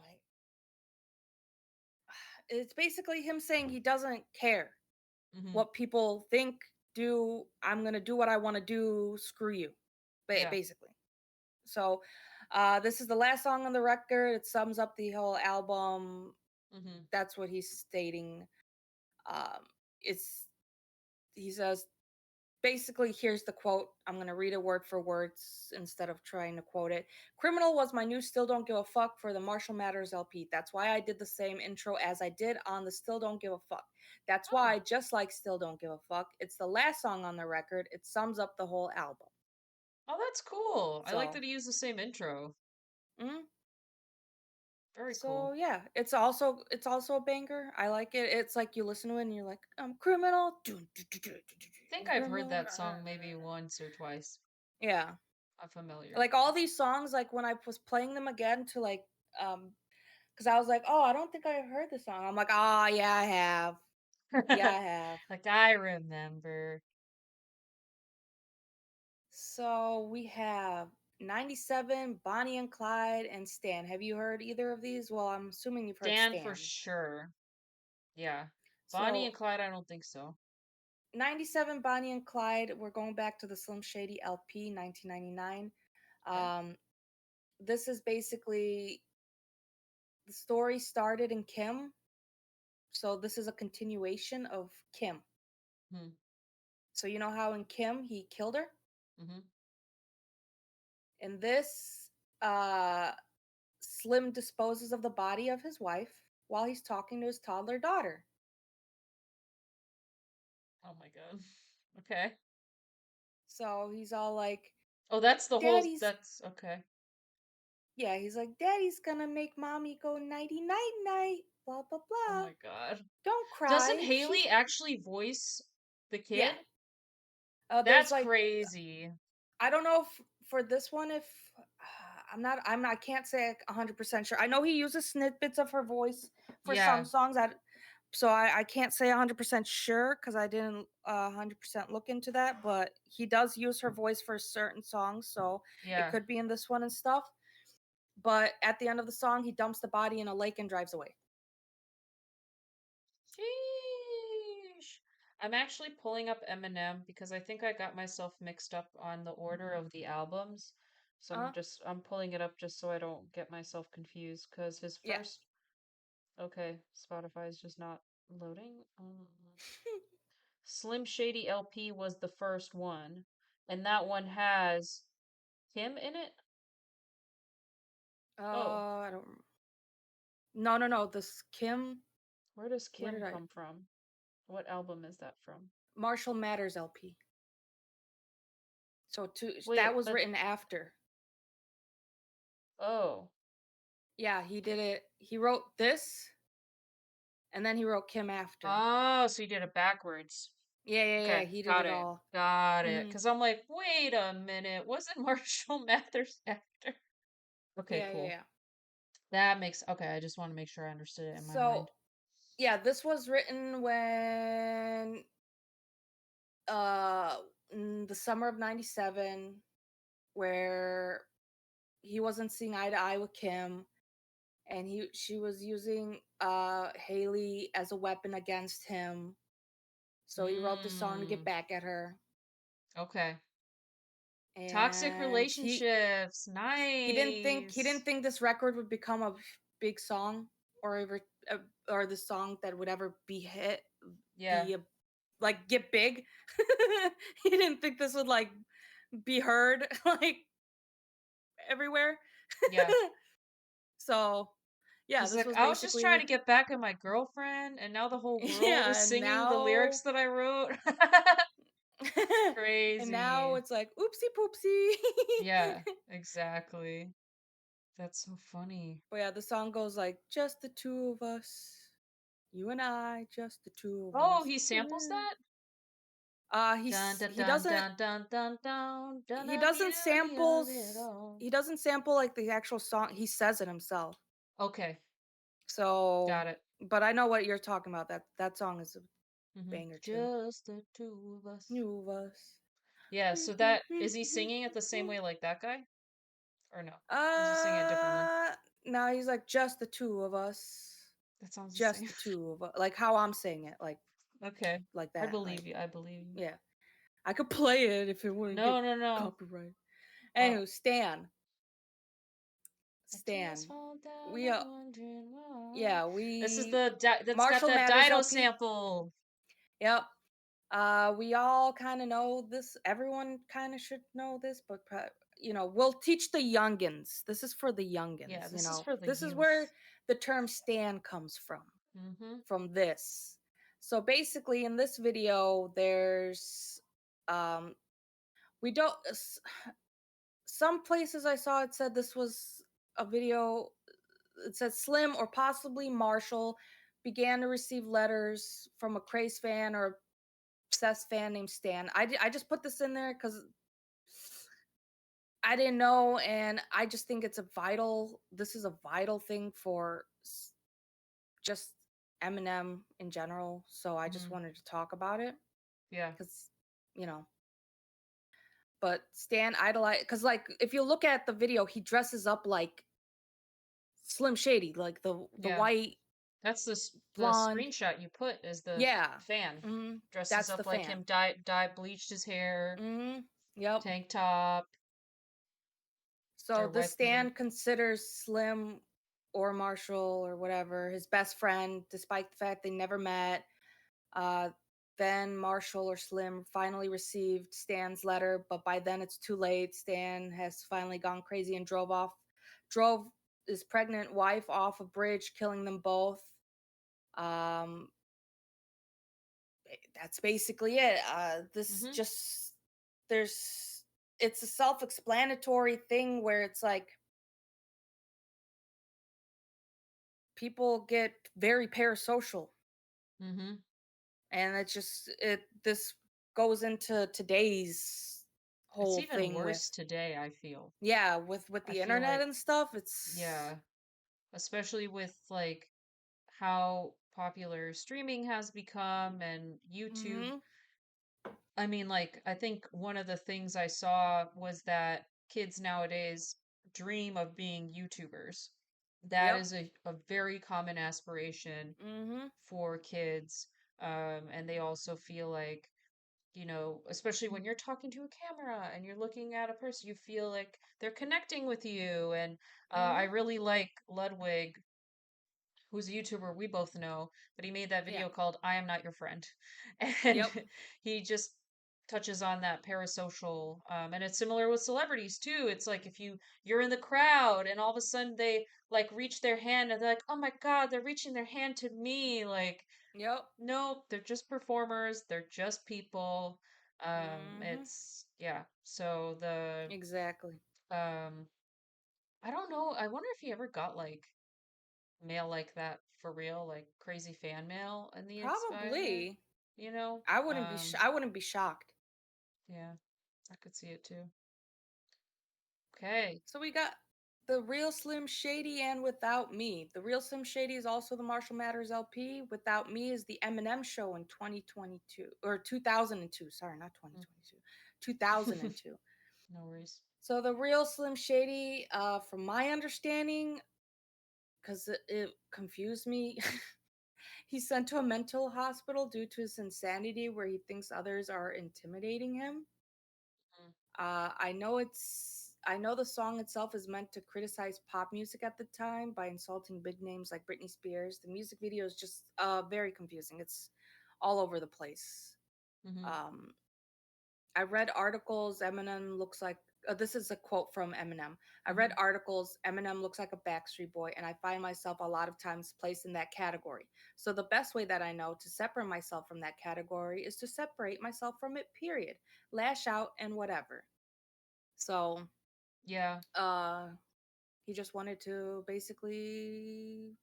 It's basically him saying he doesn't care Hmm. what people think, do. I'm gonna do what I want to do. Screw you, Yeah. basically. So, This is the last song on the record. It sums up the whole album. Mm-hmm. That's what he's stating. Um, it's he says basically, here's the quote. I'm going to read it word for words instead of trying to quote it. Criminal was my new Still Don't Give a Fuck for the Marshall Matters LP. That's why I did the same intro as I did on the Still Don't Give a Fuck. That's Oh. why, just like Still Don't Give a Fuck, it's the last song on the record. It sums up the whole album. Oh, that's cool. I like So, that he used the same intro. mm, Very so cool. yeah, it's also a banger. I like it. It's like you listen to it and you're like, I'm criminal. I think I'm I've heard criminal. that song maybe once or twice. Yeah. I'm familiar. Like all these songs, like when I was playing them again to like because I was like, oh, I don't think I've heard this song. I'm like, oh yeah, I have. Yeah, I have. Like I remember. So we have 97, Bonnie and Clyde, and Stan. Have you heard either of these? Well, I'm assuming you've heard Dan for Stan. sure. Yeah. Bonnie So and Clyde, I don't think so. 97, Bonnie and Clyde, we're going back to the Slim Shady LP, 1999. Okay. This is basically the story started in Kim. So this is a continuation of Kim. Hmm. So you know how in Kim he killed her? Mm-hmm. In this, uh, Slim disposes of the body of his wife while he's talking to his toddler daughter. Oh my god. Okay. So he's all like, Oh, that's the whole. Daddy's, That's okay. yeah, he's like, Daddy's gonna make mommy go nighty night night, blah, blah, Oh blah. my god. Don't Doesn't cry. She's, Haley actually voice the yeah. kid? There's That's like, crazy. I don't know if for this one, if I can't say 100% sure. I know he uses snippets of her voice for some Yeah. songs. So I can't say 100% sure because I didn't 100% look into that, but he does use her voice for certain songs, so it Yeah. could be in this one and stuff. But at the end of the song, he dumps the body in a lake and drives away. Sheesh. I'm actually pulling up Eminem because I think I got myself mixed up on the order of the albums. So Uh, I'm pulling it up just so I don't get myself confused because his yeah. first, okay, Spotify is just not loading. Slim Shady LP was the first one, and that one has Kim in it. Oh, I don't. No, no, no. This Kim. where does Where Kim did I? come from? What album is that from? Marshall Matters LP. So that Wait, was but written after. oh, Yeah, he did it. He wrote this, and then he wrote Kim after. oh, so you did it backwards. Yeah, yeah, yeah. Okay, He did got it it. all. Got it. Hmm. Because I'm like, wait a minute, wasn't Marshall Mathers after? Okay, Yeah, yeah, cool. yeah. That makes okay. I just want to make sure I understood it in my So mind. yeah, this was written when uh in the summer of '97, where he wasn't seeing eye to eye with Kim, and she was using Haley as a weapon against him. So he wrote the song to get Mm, back at her, okay. Toxic and relationships. he didn't Nice. think this record would become a big song, or ever or the song that would ever be hit, Yeah, be a, like get big. He didn't think this would like be heard like everywhere. yeah. So yeah, He's this like, was I was just trying basically to get back at my girlfriend, and now the whole world is yeah, and singing the lyrics now that I wrote. and now Crazy. it's like oopsie poopsie. Yeah, exactly. That's so funny. But yeah, the song goes like just the two of us, you and I, just the two of Oh, us. he samples that? Dun dun He dun doesn't dun dun dun dun dun he the doesn't beauty of it samples all. he doesn't sample like the actual song. He says it himself. Okay, So, got it. but I know what you're talking about. That song is a banger too. Just the two of us. New of us. Yeah, so that is he singing it the same way like that guy? Or no? Is he singing it differently? uh Now he's like just the two of us. That sounds the Just same. the two of us. Like how I'm saying it, Okay. like I that. Like believe you. I believe you. yeah. I could play it if it wouldn't get No, no, no. copyright. Uh, Anywho, Stan. My tears Stan. fall down, We I'm wondering why. yeah, This is we that's got Marshall that Mathers Dido LP. sample. Yep. We all kind of know this. Everyone kind of should know this, but we'll teach the youngins. This is for the Yeah, youngins. this is for the This is where youth. the term "stan" comes from. Mm-hmm. From this. So basically, in this video, there's um, we don't. Some places I saw it said this was a video. It said Slim or possibly Marshall began to receive letters from a craze fan or obsessed fan named Stan. I just put this in there because I didn't know, and I just think it's a vital. This is a vital thing for just Eminem in general. So I just Mm-hmm. wanted to talk about it Yeah. because you know. But Stan idolized because like if you look at the video, he dresses up like Slim Shady, like the Yeah. white That's the blonde. screenshot you put as the Yeah, fan. Dresses that's the up like fan. him, bleached his hair, Yep. tank top, So or this wife beater. Stan considers Slim or Marshall or whatever his best friend, despite the fact they never met. Uh, then Marshall or Slim finally received Stan's letter, but by then it's too late. Stan has finally gone crazy and drove his pregnant wife off a bridge, killing them both. Um, that's basically it. This Mm-hmm. just there's it's a self-explanatory thing where it's like people get very parasocial, Mm-hmm. and it's just it this goes into today's It's whole even thing with worse today, I feel. yeah with I the feel internet like, and stuff. It's yeah, especially with like how popular streaming has become and YouTube. mm-hmm. I mean, like, I think one of the things I saw was that kids nowadays dream of being YouTubers. That Yep. is a very common aspiration Mm-hmm. for kids. And they also feel like, especially when you're talking to a camera and you're looking at a person, you feel like they're connecting with you. And I Mm-hmm. really like Ludwig, who's a YouTuber we both know, but he made that Yeah. video called I Am Not Your Friend. And Yep. he just touches on that parasocial, and it's similar with celebrities too. It's like if you're in the crowd and all of a sudden they like reach their hand and they're like, "Oh my God, they're reaching their hand to me." Like, Yep. no, they're just performers, they're just people. Mm-hmm. It's yeah. So the Exactly. um I don't know. I wonder if he ever got like mail like that for real, like crazy fan mail in the experiment, Probably. you know? I wouldn't be shocked. Yeah, I could see it too. Okay. So we got the Real Slim Shady and Without Me. The Real Slim Shady is also the Marshall Mathers LP. Without Me is the Eminem Show in 2022 or 2002. Sorry, not Mm. 2022. 2002. No worries. So the Real Slim Shady, from my understanding, because it confused me, he's sent to a mental hospital due to his insanity, where he thinks others are intimidating him. Mm. I know the song itself is meant to criticize pop music at the time by insulting big names like Britney Spears. The music video is just very confusing. It's all over the place. Mm-hmm. Um, I read articles. Eminem looks like this is a quote from Eminem. I read Mm-hmm. articles. Eminem looks like a Backstreet Boy, and I find myself a lot of times placed in that category. So the best way that I know to separate myself from that category is to separate myself from it. Period. Lash out and whatever. So Yeah. uh he just wanted to basically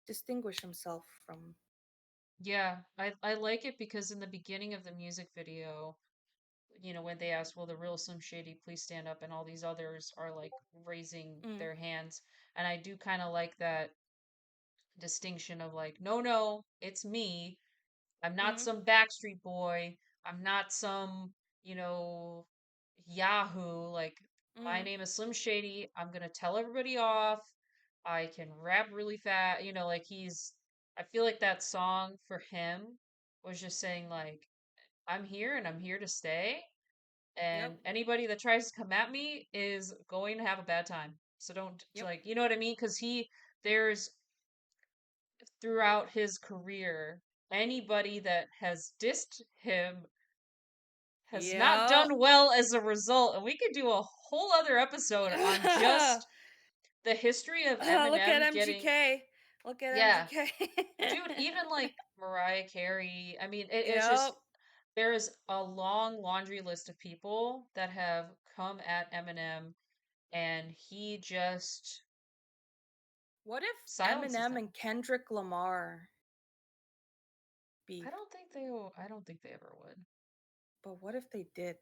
distinguish himself from Yeah. I like it because in the beginning of the music video, when they ask, will the real Slim Shady please stand up? And all these others are like raising mm, their hands. And I do kind of like that distinction of like, no, no, it's me. I'm not mm, some Backstreet Boy. I'm not some, you know, Yahoo. Like, my mm, name is Slim Shady. I'm gonna tell everybody off. I can rap really fast. Like I feel like that song for him was just saying, like, I'm here and I'm here to stay. yep, And anybody that tries to come at me is going to have a bad time. So don't Yep. like, you know what I mean? Because there's throughout his career, anybody that has dissed him has not Yep. done well as a result. And we could do a whole other episode on just the history of Look at Eminem getting, MGK. Look at yeah, MGK. dude, even like Mariah Carey. I mean, it's Yep. just, there is a long laundry list of people that have come at Eminem and he just What if silences Eminem them. and Kendrick Lamar beef? I don't think they ever would. But what if they did?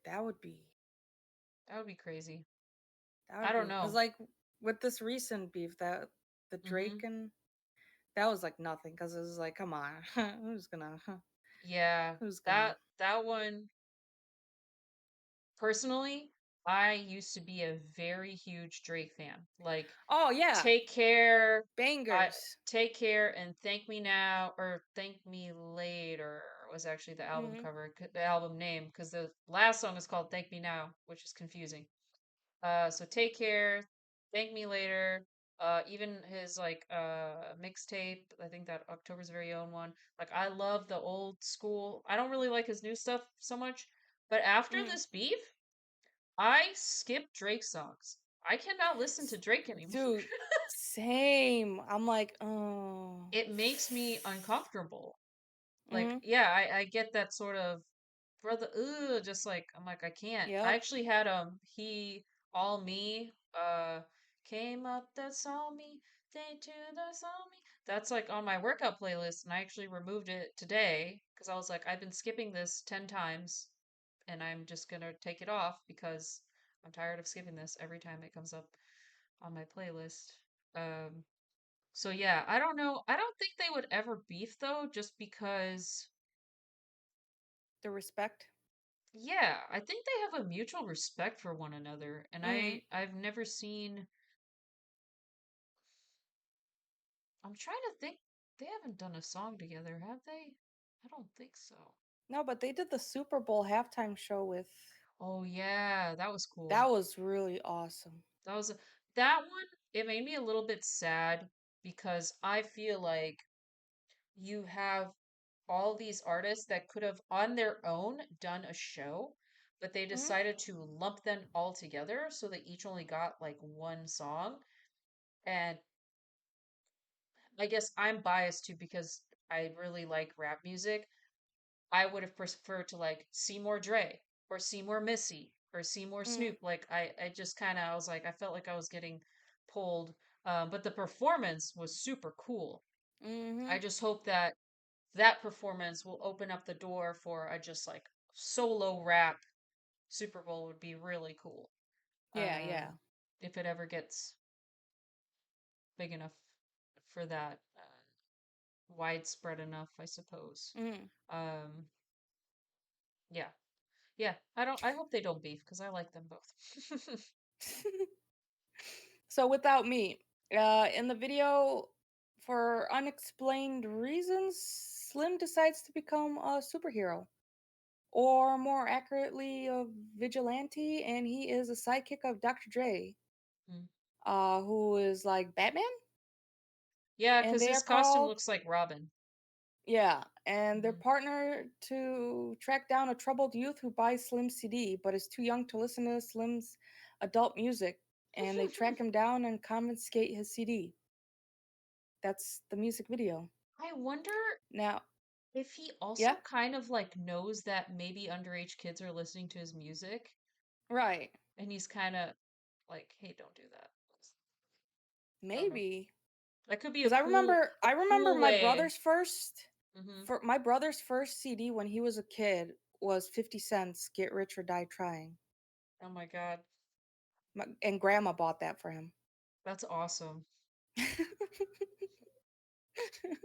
That would be crazy. That I would don't be because know. like with this recent beef that the Drake Mhm. and that was like nothing because it was like, come on, who's gonna, Yeah, who's gonna? that one personally, I used to be a very huge Drake fan. Like Oh yeah, Take Care, I bangers. Take Care and Thank Me Now or Thank Me Later was actually the album Hmm. cover, the album name because the last song is called Thank Me Now, which is confusing. So Take Care, Thank Me Later, even his like mixtape, I think that October's Very Own one. Like I love the old school. I don't really like his new stuff so much, but after Hmm. this beef, I skip Drake songs. I cannot listen to Drake anymore. Dude, same. I'm like, oh. It makes me uncomfortable. Like, Hmm. yeah, I get that sort of brother, just like I'm like I can't. I Yep. actually had he all me came up that saw me they to that saw me. That's like on my workout playlist, and I actually removed it today because I was like I've been skipping this 10 times, and I'm just gonna take it off because I'm tired of skipping this every time it comes up on my playlist. Um, so yeah, I don't know. I don't think they would ever beef though, just because The respect. yeah, I think they have a mutual respect for one another, and Hmm. I've never seen. I'm trying to think. They haven't done a song together, have they? I don't think so. No, but they did the Super Bowl halftime show with. Oh yeah, that was cool. That was really awesome. That was that one. It made me a little bit sad because I feel like you have all these artists that could have on their own done a show, but they Hmm. decided to lump them all together so they each only got like one song. And I guess I'm biased too because I really like rap music. I would have preferred to like see more Dre or see more Missy or see more Hmm. Snoop. Like I just kind of I was like I felt like I was getting pulled. But the performance was super cool. Hmm. I just hope that that performance will open up the door for a just like solo rap Super Bowl would be really cool. Yeah, yeah. If it ever gets big enough for that, widespread enough, I suppose. Hmm. Um, yeah, yeah. I hope they don't beef because I like them both. So without me, in the video, for unexplained reasons, Slim decides to become a superhero, or more accurately, a vigilante, and he is a sidekick of Dr. Dre, Mm. who is like Batman, Yeah, and because they his are costume called, looks like Robin. yeah, and they're Hmm. partnered to track down a troubled youth who buys Slim's CD but is too young to listen to Slim's adult music, and they track him down and confiscate his CD. That's the music video. I wonder Now, if he also yeah, kind of like knows that maybe underage kids are listening to his music, right. and he's kind of like, "Hey, don't do that." I don't know. Maybe. That could be Cuz a I remember cool way. Hmm. my brother's first CD when he was a kid was 50 cents Get Rich or Die Trying. Oh my God, And grandma bought that for him. that's awesome.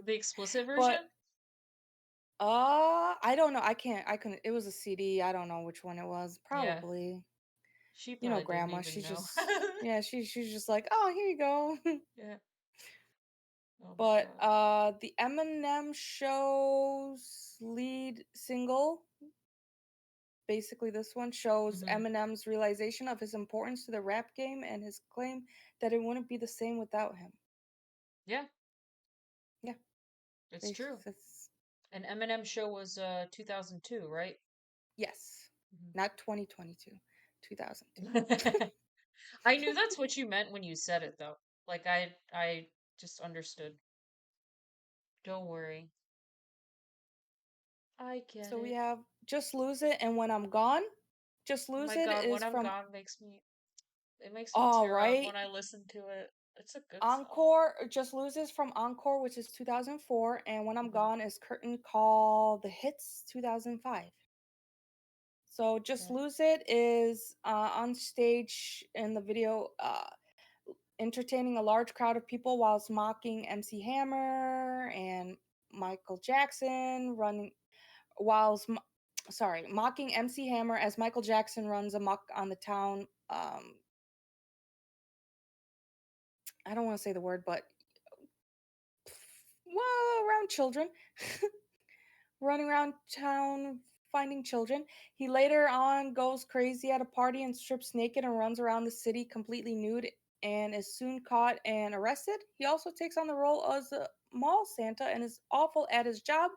The explicit But version? I don't know. I couldn't, it was a CD. I don't know which one it was. Yeah, Probably. she You know probably didn't grandma, even she's know. just yeah, she's just like, "Oh, here you go." Yeah. Oh my But God. the Eminem show's lead single, basically this one shows Mm-hmm. Eminem's realization of his importance to the rap game and his claim that it wouldn't be the same without him. Yeah, Yeah, it's it's, true. it's An Eminem show was 2002, right? yes, not 2022, 2002. I knew that's what you meant when you said it though. Like I just understood. Don't worry. I get So we it. have Just Lose It and When I'm Gone. Just Oh Lose my It God, When is I'm from Gone makes me All tear up Right. when I listen to it. It's a good song. Encore, Just Loses from Encore, which is 2004, and When I'm Hmm. Gone is Curtain Call The Hits 2005. So Just Okay. Lose It is on stage in the video, entertaining a large crowd of people whilst mocking MC Hammer and Michael Jackson, whilst mo- mocking MC Hammer as Michael Jackson runs amok on the town. I don't want to say the word, but well, around children. Running around town finding children. He later on goes crazy at a party and strips naked and runs around the city completely nude and is soon caught and arrested. He also takes on the role as a mall Santa and is awful at his job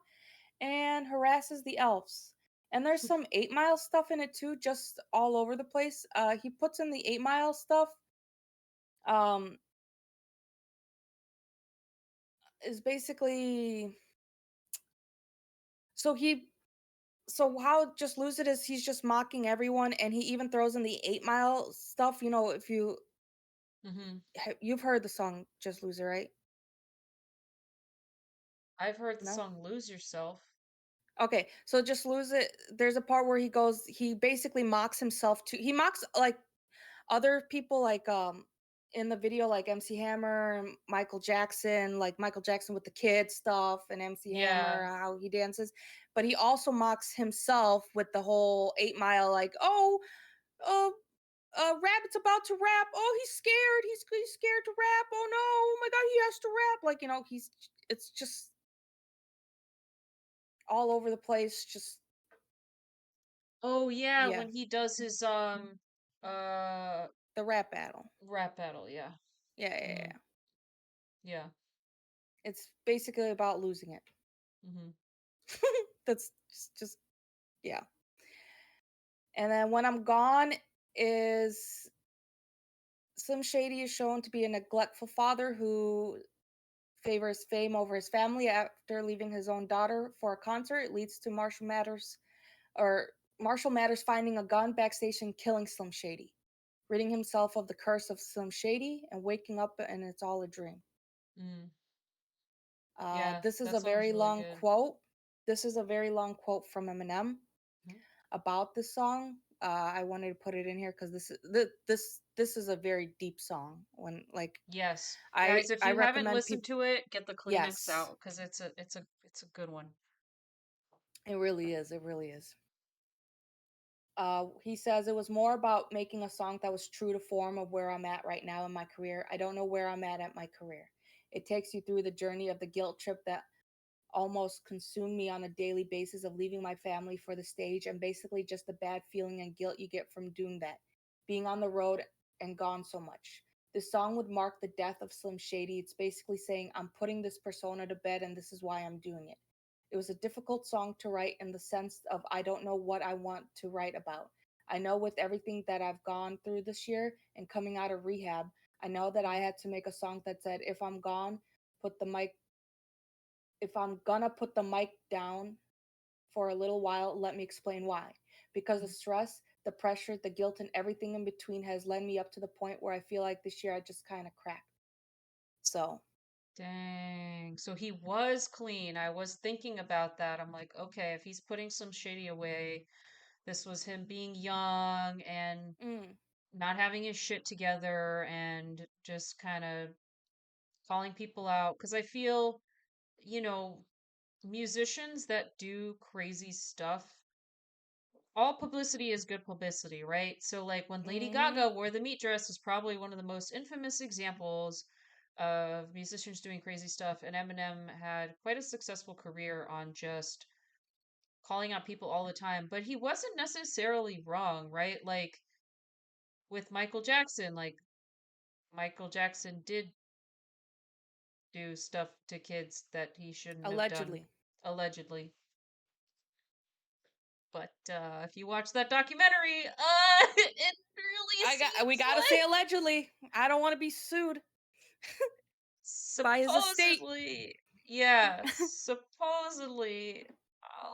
and harasses the elves. And there's some 8 Mile stuff in it too, just all over the place. He puts in the 8 Mile stuff. Um, is basically so he so how Just Lose It is he's just mocking everyone and he even throws in the 8 Mile stuff. You know, if Hmm. you've heard the song Just Lose It, right? I've heard the No. song Lose Yourself. Okay, so Just Lose It, there's a part where he basically mocks himself too. He mocks like other people, like in the video, like MC Hammer and Michael Jackson, like Michael Jackson with the kid stuff and MC Yeah. Hammer how he dances, but he also mocks himself with the whole 8 Mile, like, oh, uh Rabbit's about to rap. Oh, he's scared. He's scared to rap. Oh no! Oh my god, he has to rap. Like, it's just all over the place. Just Oh yeah, yeah, when he does his uh the rap battle. rap battle, yeah. Yeah, yeah, Mm, yeah. yeah. It's basically about losing it. Hmm. That's just yeah. And then When I'm Gone is Slim Shady is shown to be a neglectful father who favors fame over his family after leaving his own daughter for a concert. It leads to Marshall Matters finding a gun backstage and killing Slim Shady, ridding himself of the curse of Slim Shady and waking up and it's all a dream. Mm. Yeah, This is that a song's very really long good. quote. This is a very long quote from Eminem Mhm. about this song. I wanted to put it in here because this is a very deep song. When like Yes. I Guys, if I you haven't recommend listened people. to it, get the Kleenex Yes, out because it's a good one. it really is. It really is. He says it was more about making a song that was true to form of where I'm at right now in my career. I don't know where I'm at my career. It takes you through the journey of the guilt trip that almost consumed me on a daily basis of leaving my family for the stage and basically just the bad feeling and guilt you get from doing that, being on the road and gone so much. This song would mark the death of Slim Shady. It's basically saying, I'm putting this persona to bed and this is why I'm doing it. It was a difficult song to write in the sense of I don't know what I want to write about. I know with everything that I've gone through this year and coming out of rehab, I know that I Mhm. had to make a song that said, put the mic, if I'm gonna put the mic down for a little while, let me explain why. Because the Mhm. stress, the pressure, the guilt, and everything in between has led me up to the point where I feel like this year I just kind of cracked. So, Dang. So he was clean. I was thinking about that. I'm like, okay, if he's putting some shady away, this was him being young and mm, not having his shit together and just kind of calling people out. Because I feel, you know, musicians that do crazy stuff, all publicity is good publicity, right? So, like when Lady mm-hmm, Gaga wore the meat dress is probably one of the most infamous examples of musicians doing crazy stuff. And Eminem had quite a successful career on just calling out people all the time, but he wasn't necessarily wrong, right? Like with Michael Jackson, like Michael Jackson did do stuff to kids that he shouldn't have done, Allegedly. allegedly. But if you watch that documentary, it really We seems gotta say like allegedly. I don't want to be sued by his estate. supposedly, yeah, supposedly,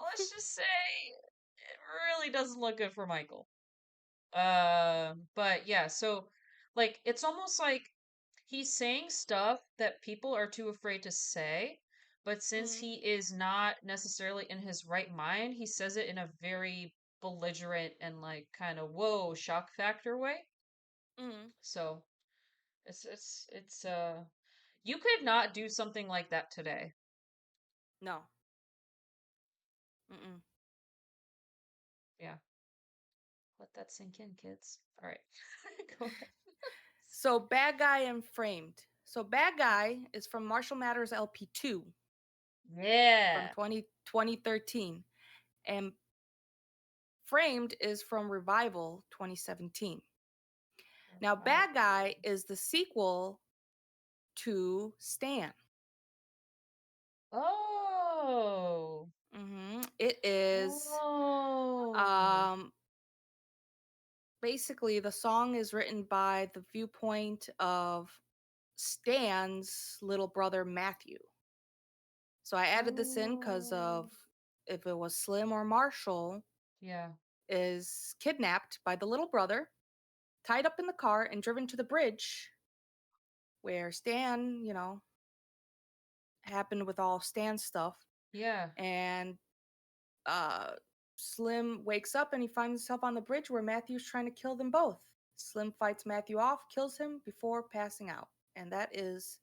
let's just say it really doesn't look good for Michael. But yeah, so like it's almost like he's saying stuff that people are too afraid to say, but since Mm-hmm. he is not necessarily in his right mind, he says it in a very belligerent and like kind of whoa shock factor way. Mm-hmm. So it's you could not do something like that today. No. Mm-mm. Yeah. Let that sink in, kids. All right. Go ahead. So Bad Guy and Framed. So Bad Guy is from Marshall Matters LP2 from Yeah. 2013. And Framed is from Revival 2017. Now, Bad Guy is the sequel to Stan. Oh. It is Oh. um, basically the song is written by the viewpoint of Stan's little brother Matthew. So I added this in because Oh. of if it was Slim or Marshall Yeah. is kidnapped by the little brother, tied up in the car, and driven to the bridge where Stan, happened with all Stan's stuff. Yeah. And uh, Slim wakes up and he finds himself on the bridge where Matthew's trying to kill them both. Slim fights Matthew off, kills him before passing out. And that is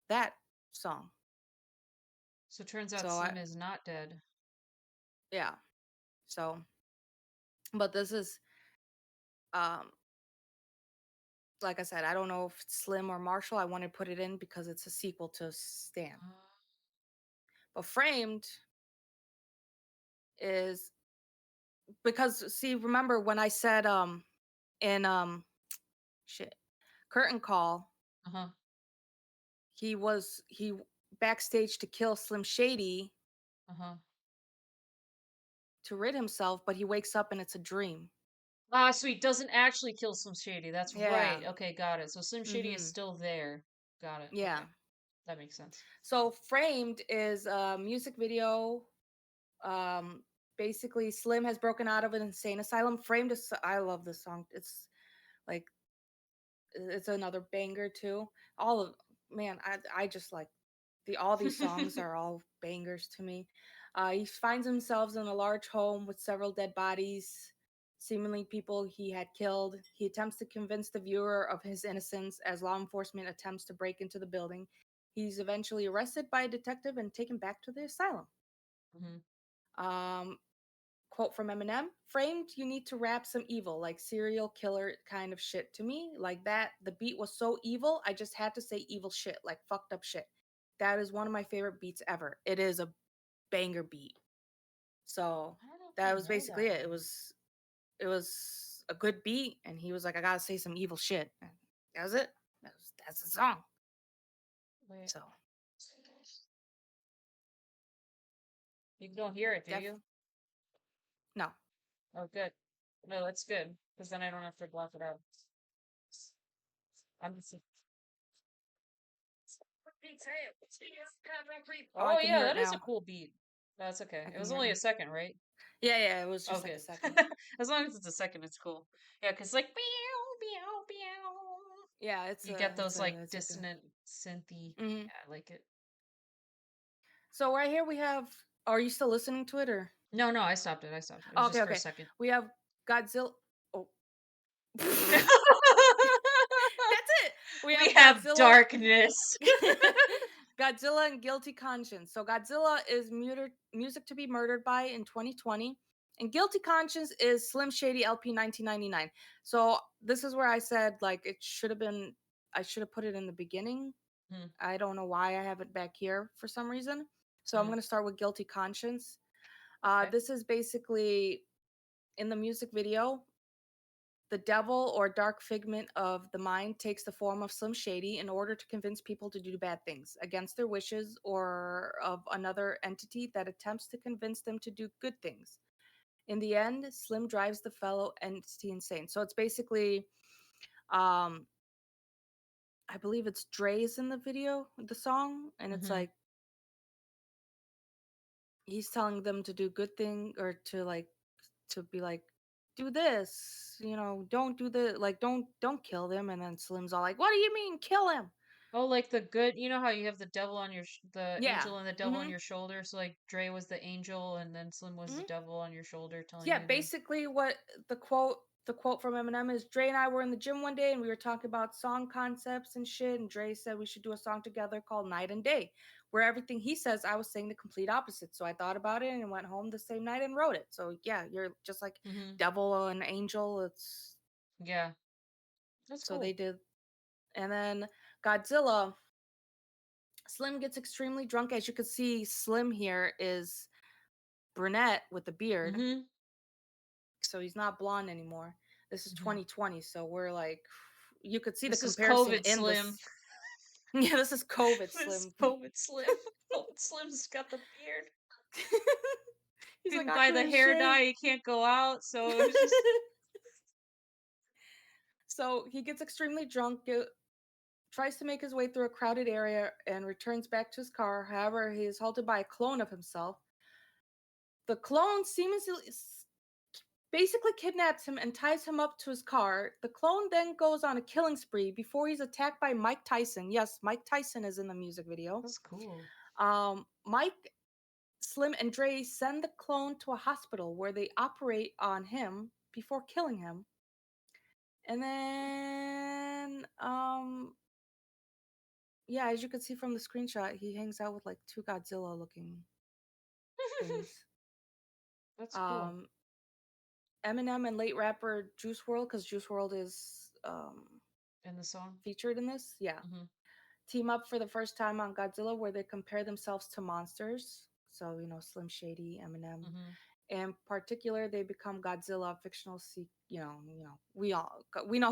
that song. So it turns out So I, Slim is not dead. yeah. So, but this is, um, like I said, I don't know if it's Slim or Marshall. I wanted to put it in because it's a sequel to Stan. But Framed is because see, remember when I said in shit Curtain Call, Uh-huh. he backstage to kill Slim Shady Uh-huh. to rid himself, but he wakes up and it's a dream. Ah, so he doesn't actually kill Slim Shady. That's Yeah. right. Okay, got it. So Slim Shady is Mhm. still there. Got it. Yeah. Okay. That makes sense. So Framed is a music video. Um Basically Slim has broken out of an insane asylum. Framed is I love this song. It's like it's another banger too. All of man, I just like all these songs are all bangers to me. He finds himself in a large home with several dead bodies, seemingly people he had killed. He attempts to convince the viewer of his innocence as law enforcement attempts to break into the building. He's eventually arrested by a detective and taken back to the asylum. Hmm. Um, Quote from Eminem: "Framed, you need to rap some evil, like serial killer kind of shit to me. Like that, the beat was so evil, I just had to say evil shit, like fucked up shit. That is one of my favorite beats ever. It is a banger beat." So I don't know if I that was know basically that it. It one. was it was a good beat, and he was like, "I gotta say some evil shit." And that was it. That's the song. Wait. So You don't hear it, do def you? no. Oh, good. No, that's good. Because then I don't have to block it out. I'm just. Oh, I Oh, can yeah, hear it that is a now. cool beat. That's okay. I It can was hear it only a now. second, right? Yeah, it was Oh, just like a good. second. As long as it's a second, it's cool. Yeah, because like meow, meow, meow. Yeah, You get those like it's like dissonant synthy. a. Mhm. Yeah, I like it. So right here we have. Are you still listening to it or? No, no, I stopped it. I stopped it. It was Okay, just for a okay. second. We have Godzilla. Oh, that's it. We We have have Godzilla. darkness. Godzilla and Guilty Conscience. So Godzilla is music to be murdered by in 2020, and Guilty Conscience is Slim Shady LP 1999. So this is where I said like it should have been. I should have put it in the beginning. Hmm, I don't know why I have it back here for some reason. So I'm hmm. gonna start with Guilty Conscience. Okay. This is basically in the music video. The devil or dark figment of the mind takes the form of Slim Shady in order to convince people to do bad things against their wishes or of another entity that attempts to convince them to do good things. In the end, Slim drives the fellow entity insane. So it's basically, um, I believe it's Dre's in the video, the song, and it's Mm-hmm. like he's telling them to do good thing or to be like do this, don't do the like don't kill them, and then Slim's all like, what do you mean kill him? Oh, like the good, you know how you have the devil on your the Yeah. angel and the devil on Mm-hmm. your shoulder. So like Dre was the angel, and then Slim was the Mm-hmm. devil on your shoulder, telling Yeah, you to. basically what the quote from Eminem is, Dre and I were in the gym one day and we were talking about song concepts and shit, and Dre said we should do a song together called Night and Day, where everything he says I was saying the complete opposite. So I thought about it and went home the same night and wrote it. So yeah, you're just like Mm-hmm. devil and angel. It's Yeah, that's so they cool. did. And then Godzilla, Slim gets extremely drunk. As you can see, Slim here is brunette with a beard, Mm-hmm. so he's not blonde anymore. This is Mm-hmm. 2020, so we're like, you could see the This is comparison COVID in Slim. this. Yeah, this is COVID This is Slim. COVID Slim. COVID Slim's got the beard. He's like, Couldn't I buy the couldn't hair shave. dye. He can't go out, so it was just. So he gets extremely drunk, tries to make his way through a crowded area, and returns back to his car. However, he is halted by a clone of himself. The clone seemingly basically kidnaps him and ties him up to his car. The clone then goes on a killing spree before he's attacked by Mike Tyson. Yes, Mike Tyson is in the music video. That's cool. Mike, Slim, and Dre send the clone to a hospital where they operate on him before killing him. And then, yeah, as you can see from the screenshot, he hangs out with like two Godzilla looking things. That's cool. Um, Eminem and late rapper Juice World, because Juice World is In the song. featured in this. Yeah. Mm-hmm. Team up for the first time on Godzilla, where they compare themselves to monsters. So, Slim Shady, Eminem. Mm-hmm. In particular, they become Godzilla, fictional sea. We know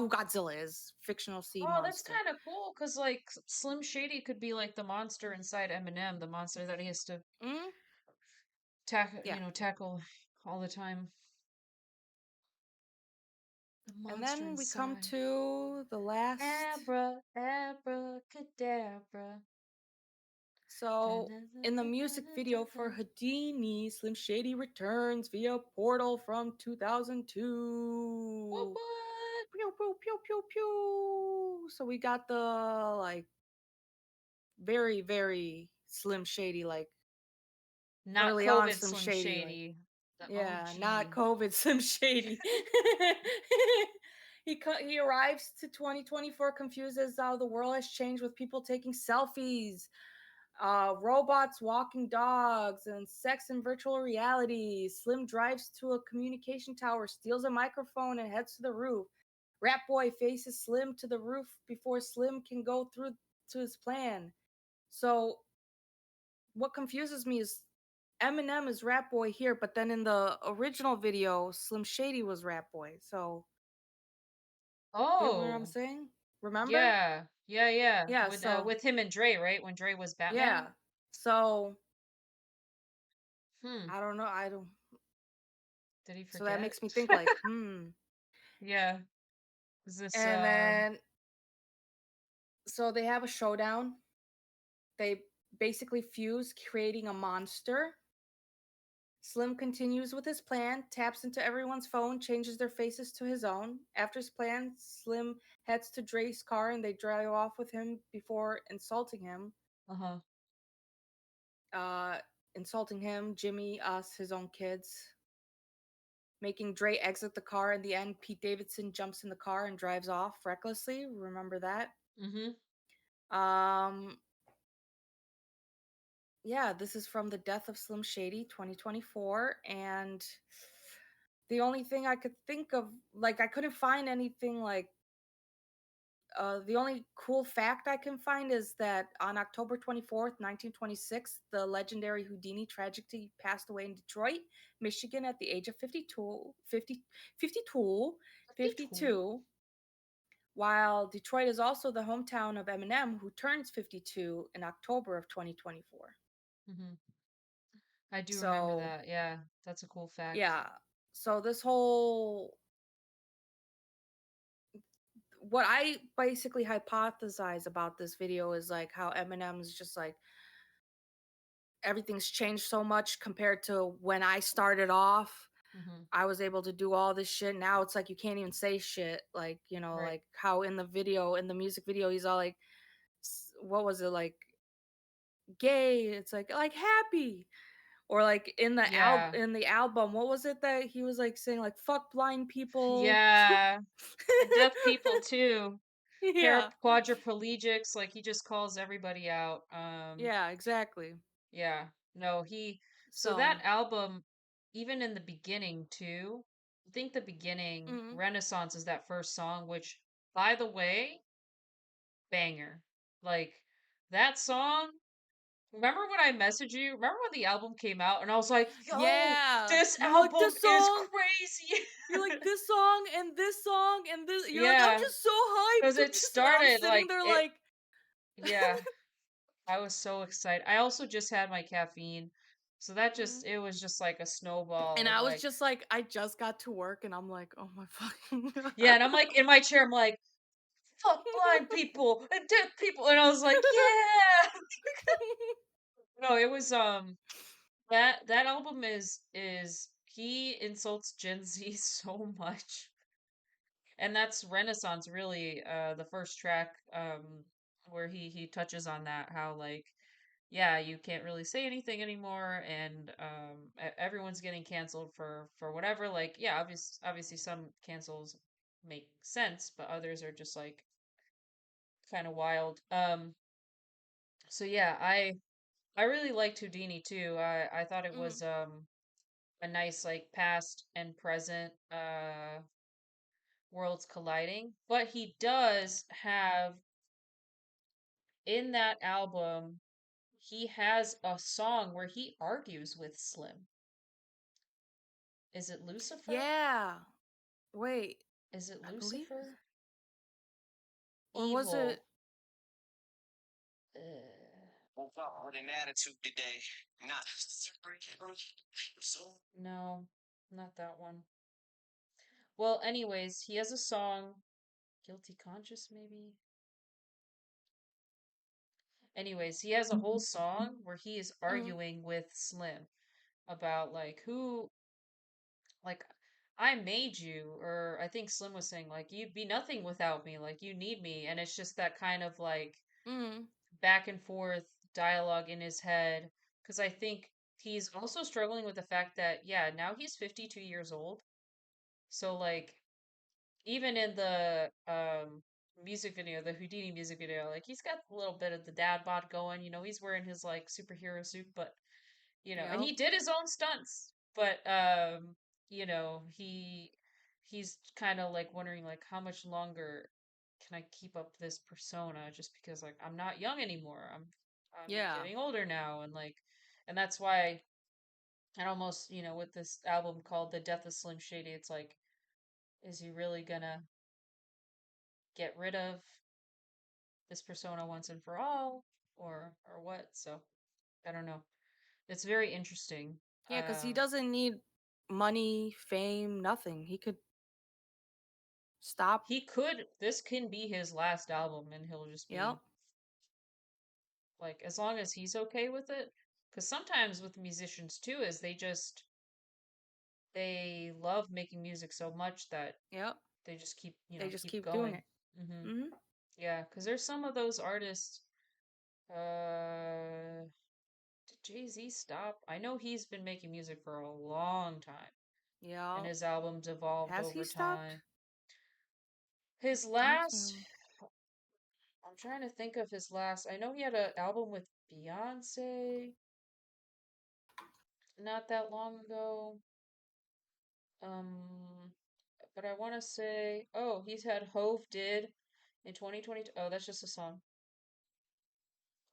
who Godzilla is, fictional sea Oh, that's monster. kind of cool because like Slim Shady could be like the monster inside Eminem, the monster that he has to Mm? Yeah. tackle all the time. The And monster then we come inside. to the last. Abracadabra. So, in the music video for Houdini, Slim Shady returns via portal from What 2002. what? Pew, pew, pew, pew, pew. So we got the like very, very Slim Shady, like Not early on COVID Slim Slim Shady, like Shady. The yeah, not OG. COVID Slim Shady. He arrives to 2024 confused as how the world has changed with people taking selfies, robots walking dogs, and sex in virtual reality. Slim drives to a communication tower, steals a microphone, and heads to the roof. Rat Boy faces Slim to the roof before Slim can go through to his plan. So, what confuses me is Eminem is Rat Boy here, but then in the original video, Slim Shady was Rat Boy. So, get what I'm Oh. saying? Remember? Yeah. Yeah, yeah. Yeah, so, With him and Dre, right? When Dre was Batman? yeah. So, Hmm. I don't know. I don't. Did he So that forget? makes me think, like, hmm. Yeah. Is this And then, so they have a showdown. They basically fuse, creating a monster. Slim continues with his plan, taps into everyone's phone, changes their faces to his own. After his plan, Slim heads to Dre's car and they drive off with him before insulting him. uh-huh. Uh, Insulting him, Jimmy, us, his own kids. Making Dre exit the car. In the end, Pete Davidson jumps in the car and drives off recklessly. Remember that? Mm-hmm. Um, yeah, this is from The Death of Slim Shady, 2024. And the only thing I could think of, like, I couldn't find anything like the only cool fact I can find is that on October 24th, 1926, the legendary Houdini tragically passed away in Detroit, Michigan at the age of 52, 52, while Detroit is also the hometown of Eminem, who turns 52 in October of 2024. Mm-hmm. I do remember So, that. Yeah, that's a cool fact. yeah. So this whole what I basically hypothesize about this video is like how Eminem's just like everything's changed so much compared to when I started off. Mm-hmm. I was able to do all this shit. Now it's like you can't even say shit. Like, Right. like how in the video, in the music video, he's all like, what was it like? Gay. It's like happy. Or like Yeah. in the album, what was it that he was like saying like fuck blind people? Yeah. And deaf people too. Yeah. Quadriplegics, like he just calls everybody out. Yeah, exactly. Yeah. No, he so So, that album, even in the beginning too, I think the beginning, mm, Renaissance is that first song, which by the way, banger. Like that song, remember when I messaged you? Remember when the album came out and I was like, yo, yeah. this You're like album this is song. crazy. You're like this song and this song and this. You're like I'm Yeah, just so because hyped. it I'm started sitting like there it, like, yeah, I was so excited. I also just had my caffeine. So that mm. just, it was just like a snowball And of I was like, just like, I just got to work, and I'm like, oh my fucking yeah, god. and I'm like in my chair, I'm like, fuck blind people and deaf people. And I was like, yeah. No, it was, that album is, he insults Gen Z so much. And that's Renaissance really, the first track, where he touches on that, how like, yeah, you can't really say anything anymore, and everyone's getting canceled for whatever. Like, yeah, obviously some cancels make sense, but others are just like kind of wild. So yeah, I really liked Houdini too. I thought it Mm. was a nice like past and present worlds colliding, but he does have in that album he has a song where he argues with Slim. Is it Lucifer? Yeah. Wait, Is it I believe, Lucifer? or was it? Evil. Woke up with an attitude today. Not No, not that one. Well, anyways, he has a song, Guilty Conscious, maybe? Anyways, he has a whole song where he is Mm, arguing with Slim about, like, who, like, I made you, or I think Slim was saying, like, you'd be nothing without me, like, you need me. And it's just that kind of, like, mm, back and forth dialogue in his head. Because I think he's also struggling with the fact that, yeah, now he's 52 years old. So, like, even in the music video, the Houdini music video, like he's got a little bit of the dad bod going. He's wearing his like superhero suit, but and yep. he did his own stunts, but he's kind of like wondering like how much longer can I keep up this persona just because like I'm not young anymore. I'm Yeah. getting older now, and like and that's why and almost with this album called The Death of Slim Shady, it's like is he really gonna get rid of this persona once and for all, or what? So I don't know. It's very interesting. Yeah, because he doesn't need money, fame, nothing. He could stop. He could this can be his last album, and he'll just Yep. be like, as long as he's okay with it. Because sometimes with musicians too, is they love making music so much that Yep. they just keep They just keep keep doing going. it. Hmm. Hmm. Yeah, because there's some of those artists. uh did Jay-Z stop? I know he's been making music for a long time, and Yeah. his albums evolved Has he over stopped? time. His Sounds last, familiar. I'm trying to think of his last. I know he had an album with Beyonce not that long ago. Um, but I want to say, oh, he's had Hove did. In 2022. Oh, that's just a song.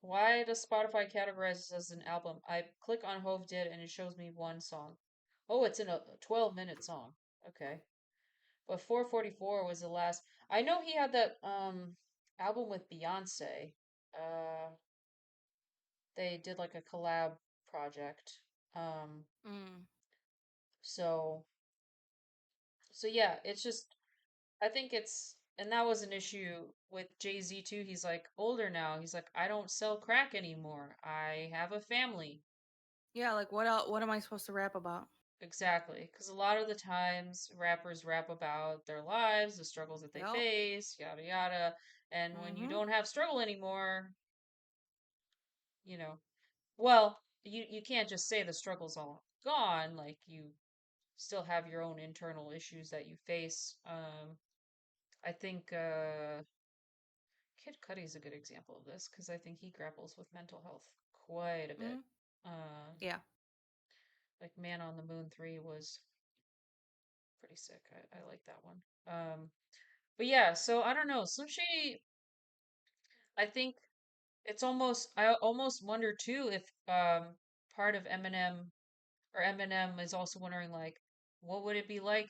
Why does Spotify categorize this as an album? I click on Hove did and it shows me one song. Oh, it's in a 12-minute song. Okay. But 444 was the last. I know he had that album with Beyonce. Uh they did like a collab project. Um Mm. so so yeah, it's just I think it's and that was an issue with Jay-Z too. He's like older now. He's like, I don't sell crack anymore. I have a family. Yeah, like what else? What am I supposed to rap about? Exactly. Because a lot of the times rappers rap about their lives, the struggles that they Yep. face, yada yada. And when you Mm-hmm. don't have struggle anymore, you know, well, you can't just say the struggle's all gone. Like you still have your own internal issues that you face. I think Kid Cudi is a good example of this because I think he grapples with mental health quite a bit. Mm. Uh, Yeah. like Man on the Moon 3 was pretty sick. I like that one. But yeah, so I don't know. Slim Shady, I think I almost wonder too if part of Eminem is also wondering like what would it be like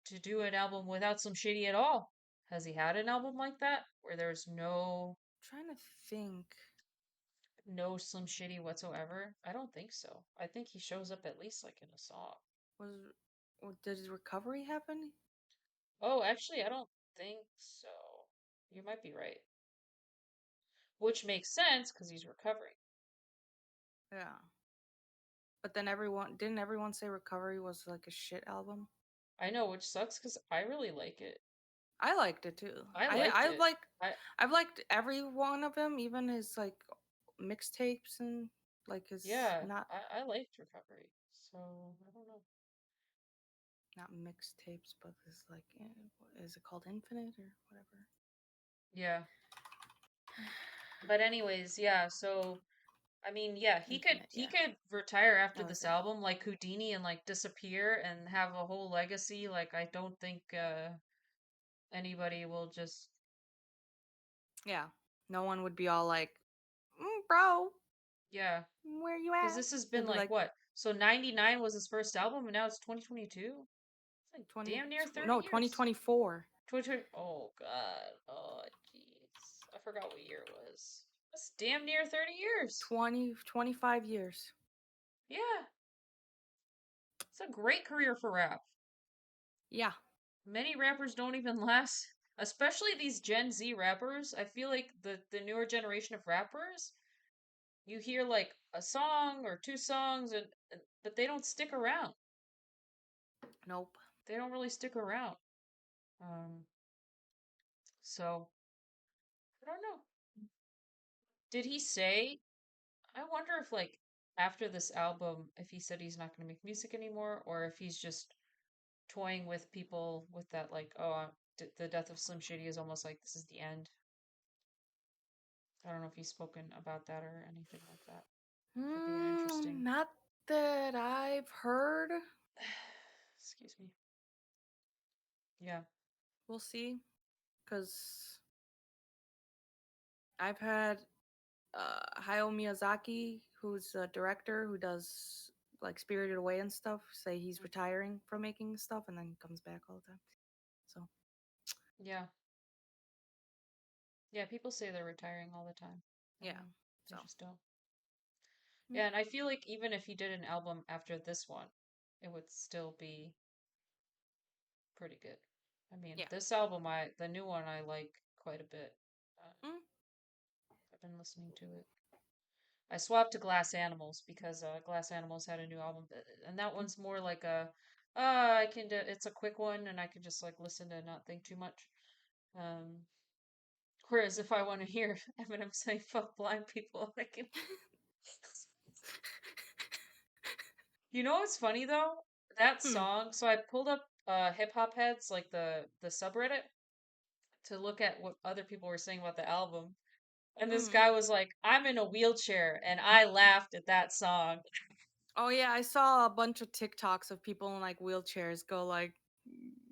to do an album without Slim Shady at all? Has he had an album like that where there's Trying to think. no Slim Shady whatsoever? I don't think so. I think he shows up at least like in a song. Did his recovery happen? Oh, actually, I don't think so. You might be right. Which makes sense because he's recovering. Yeah. But then everyone say Recovery was like a shit album? I know, which sucks because I really like it. I liked it too. I I liked I it. like I I've liked every one of them, even his like mixtapes and like his Yeah, I liked Recovery. So I don't know. not mixtapes, but his like what is it called Infinite or whatever? Yeah, but anyways, yeah. So I mean, yeah, Infinite, he yeah. could retire after That was this it. album like Houdini and like disappear and have a whole legacy. Like I don't think anybody will just Yeah. No one would be all like, bro, yeah. where you Because at? this has been They'd be like like what? So 99 was his first album, and now it's 2022? It's like 20 damn near 30 no, years. 2024. 2020. Oh, God. Oh, jeez. I forgot what year it was. That's damn near 30 years. 25 years. Yeah. It's a great career for rap. Yeah. Many rappers don't even last, especially these Gen Z rappers. I feel like the newer generation of rappers, you hear like a song or two songs, but they don't stick around. Nope. They don't really stick around. Um, so I don't know. Did he say? I wonder if like after this album, if he said he's not going to make music anymore, or if he's just toying with people with that like, oh, the death of Slim Shady is almost like this is the end. I don't know if he's spoken about that or anything like that. Could be an interesting. Not that I've heard. Excuse me. Yeah. We'll see. Because I've had Hayao Miyazaki, who's a director who does like Spirited Away and stuff, say he's retiring from making stuff and then he comes back all the time. So, Yeah. Yeah. People say they're retiring all the time. I don't yeah. know. They So, just don't. mm, Yeah, and I feel like even if he did an album after this one, it would still be pretty good. I mean, yeah. this album, the new one, I like quite a bit. Uh, Mm, I've been listening to it. I swapped to Glass Animals because Glass Animals had a new album, and that one's more like I can do, it's a quick one, and I can just like listen to not think too much. Um, Whereas if I want to hear Eminem say "fuck blind people," I can. You know what's funny though? That hmm. song. So I pulled up Hip Hop Heads, like the subreddit, to look at what other people were saying about the album. And this Mm. guy was like, "I'm in a wheelchair," and I laughed at that song. Oh, yeah. I saw a bunch of TikToks of people in like wheelchairs go like,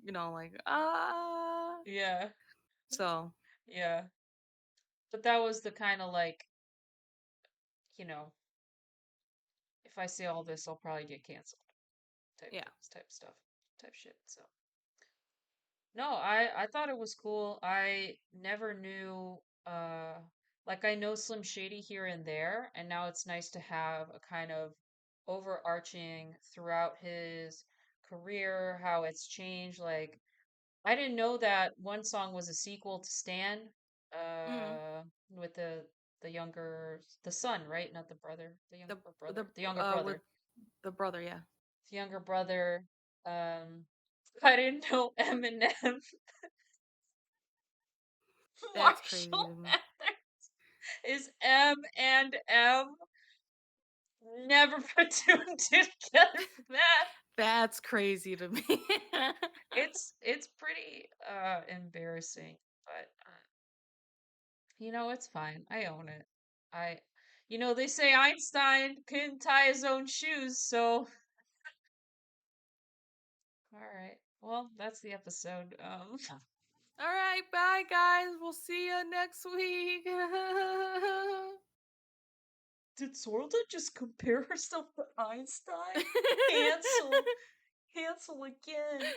like, ah. Yeah. So. Yeah. But that was the kind of like, you know, if I say all this, I'll probably get canceled Yeah. type stuff, type shit. So no, I thought it was cool. I never knew like I know Slim Shady here and there, and now it's nice to have a kind of overarching throughout his career, how it's changed. Like I didn't know that one song was a sequel to Stan, Mm. with the son, right? Not the brother, The the younger brother, with the brother, yeah. the younger brother. Um, I didn't know Eminem That's crazy Marshall to me. Mathers is M and M. Never put two and two together for that. That's crazy to me. It's pretty embarrassing, but it's fine. I own it. I they say Einstein couldn't tie his own shoes, so all right. Well, that's the episode. All right, bye guys. We'll see you next week. Did Sorda just compare herself to Einstein? Cancel. Cancel again.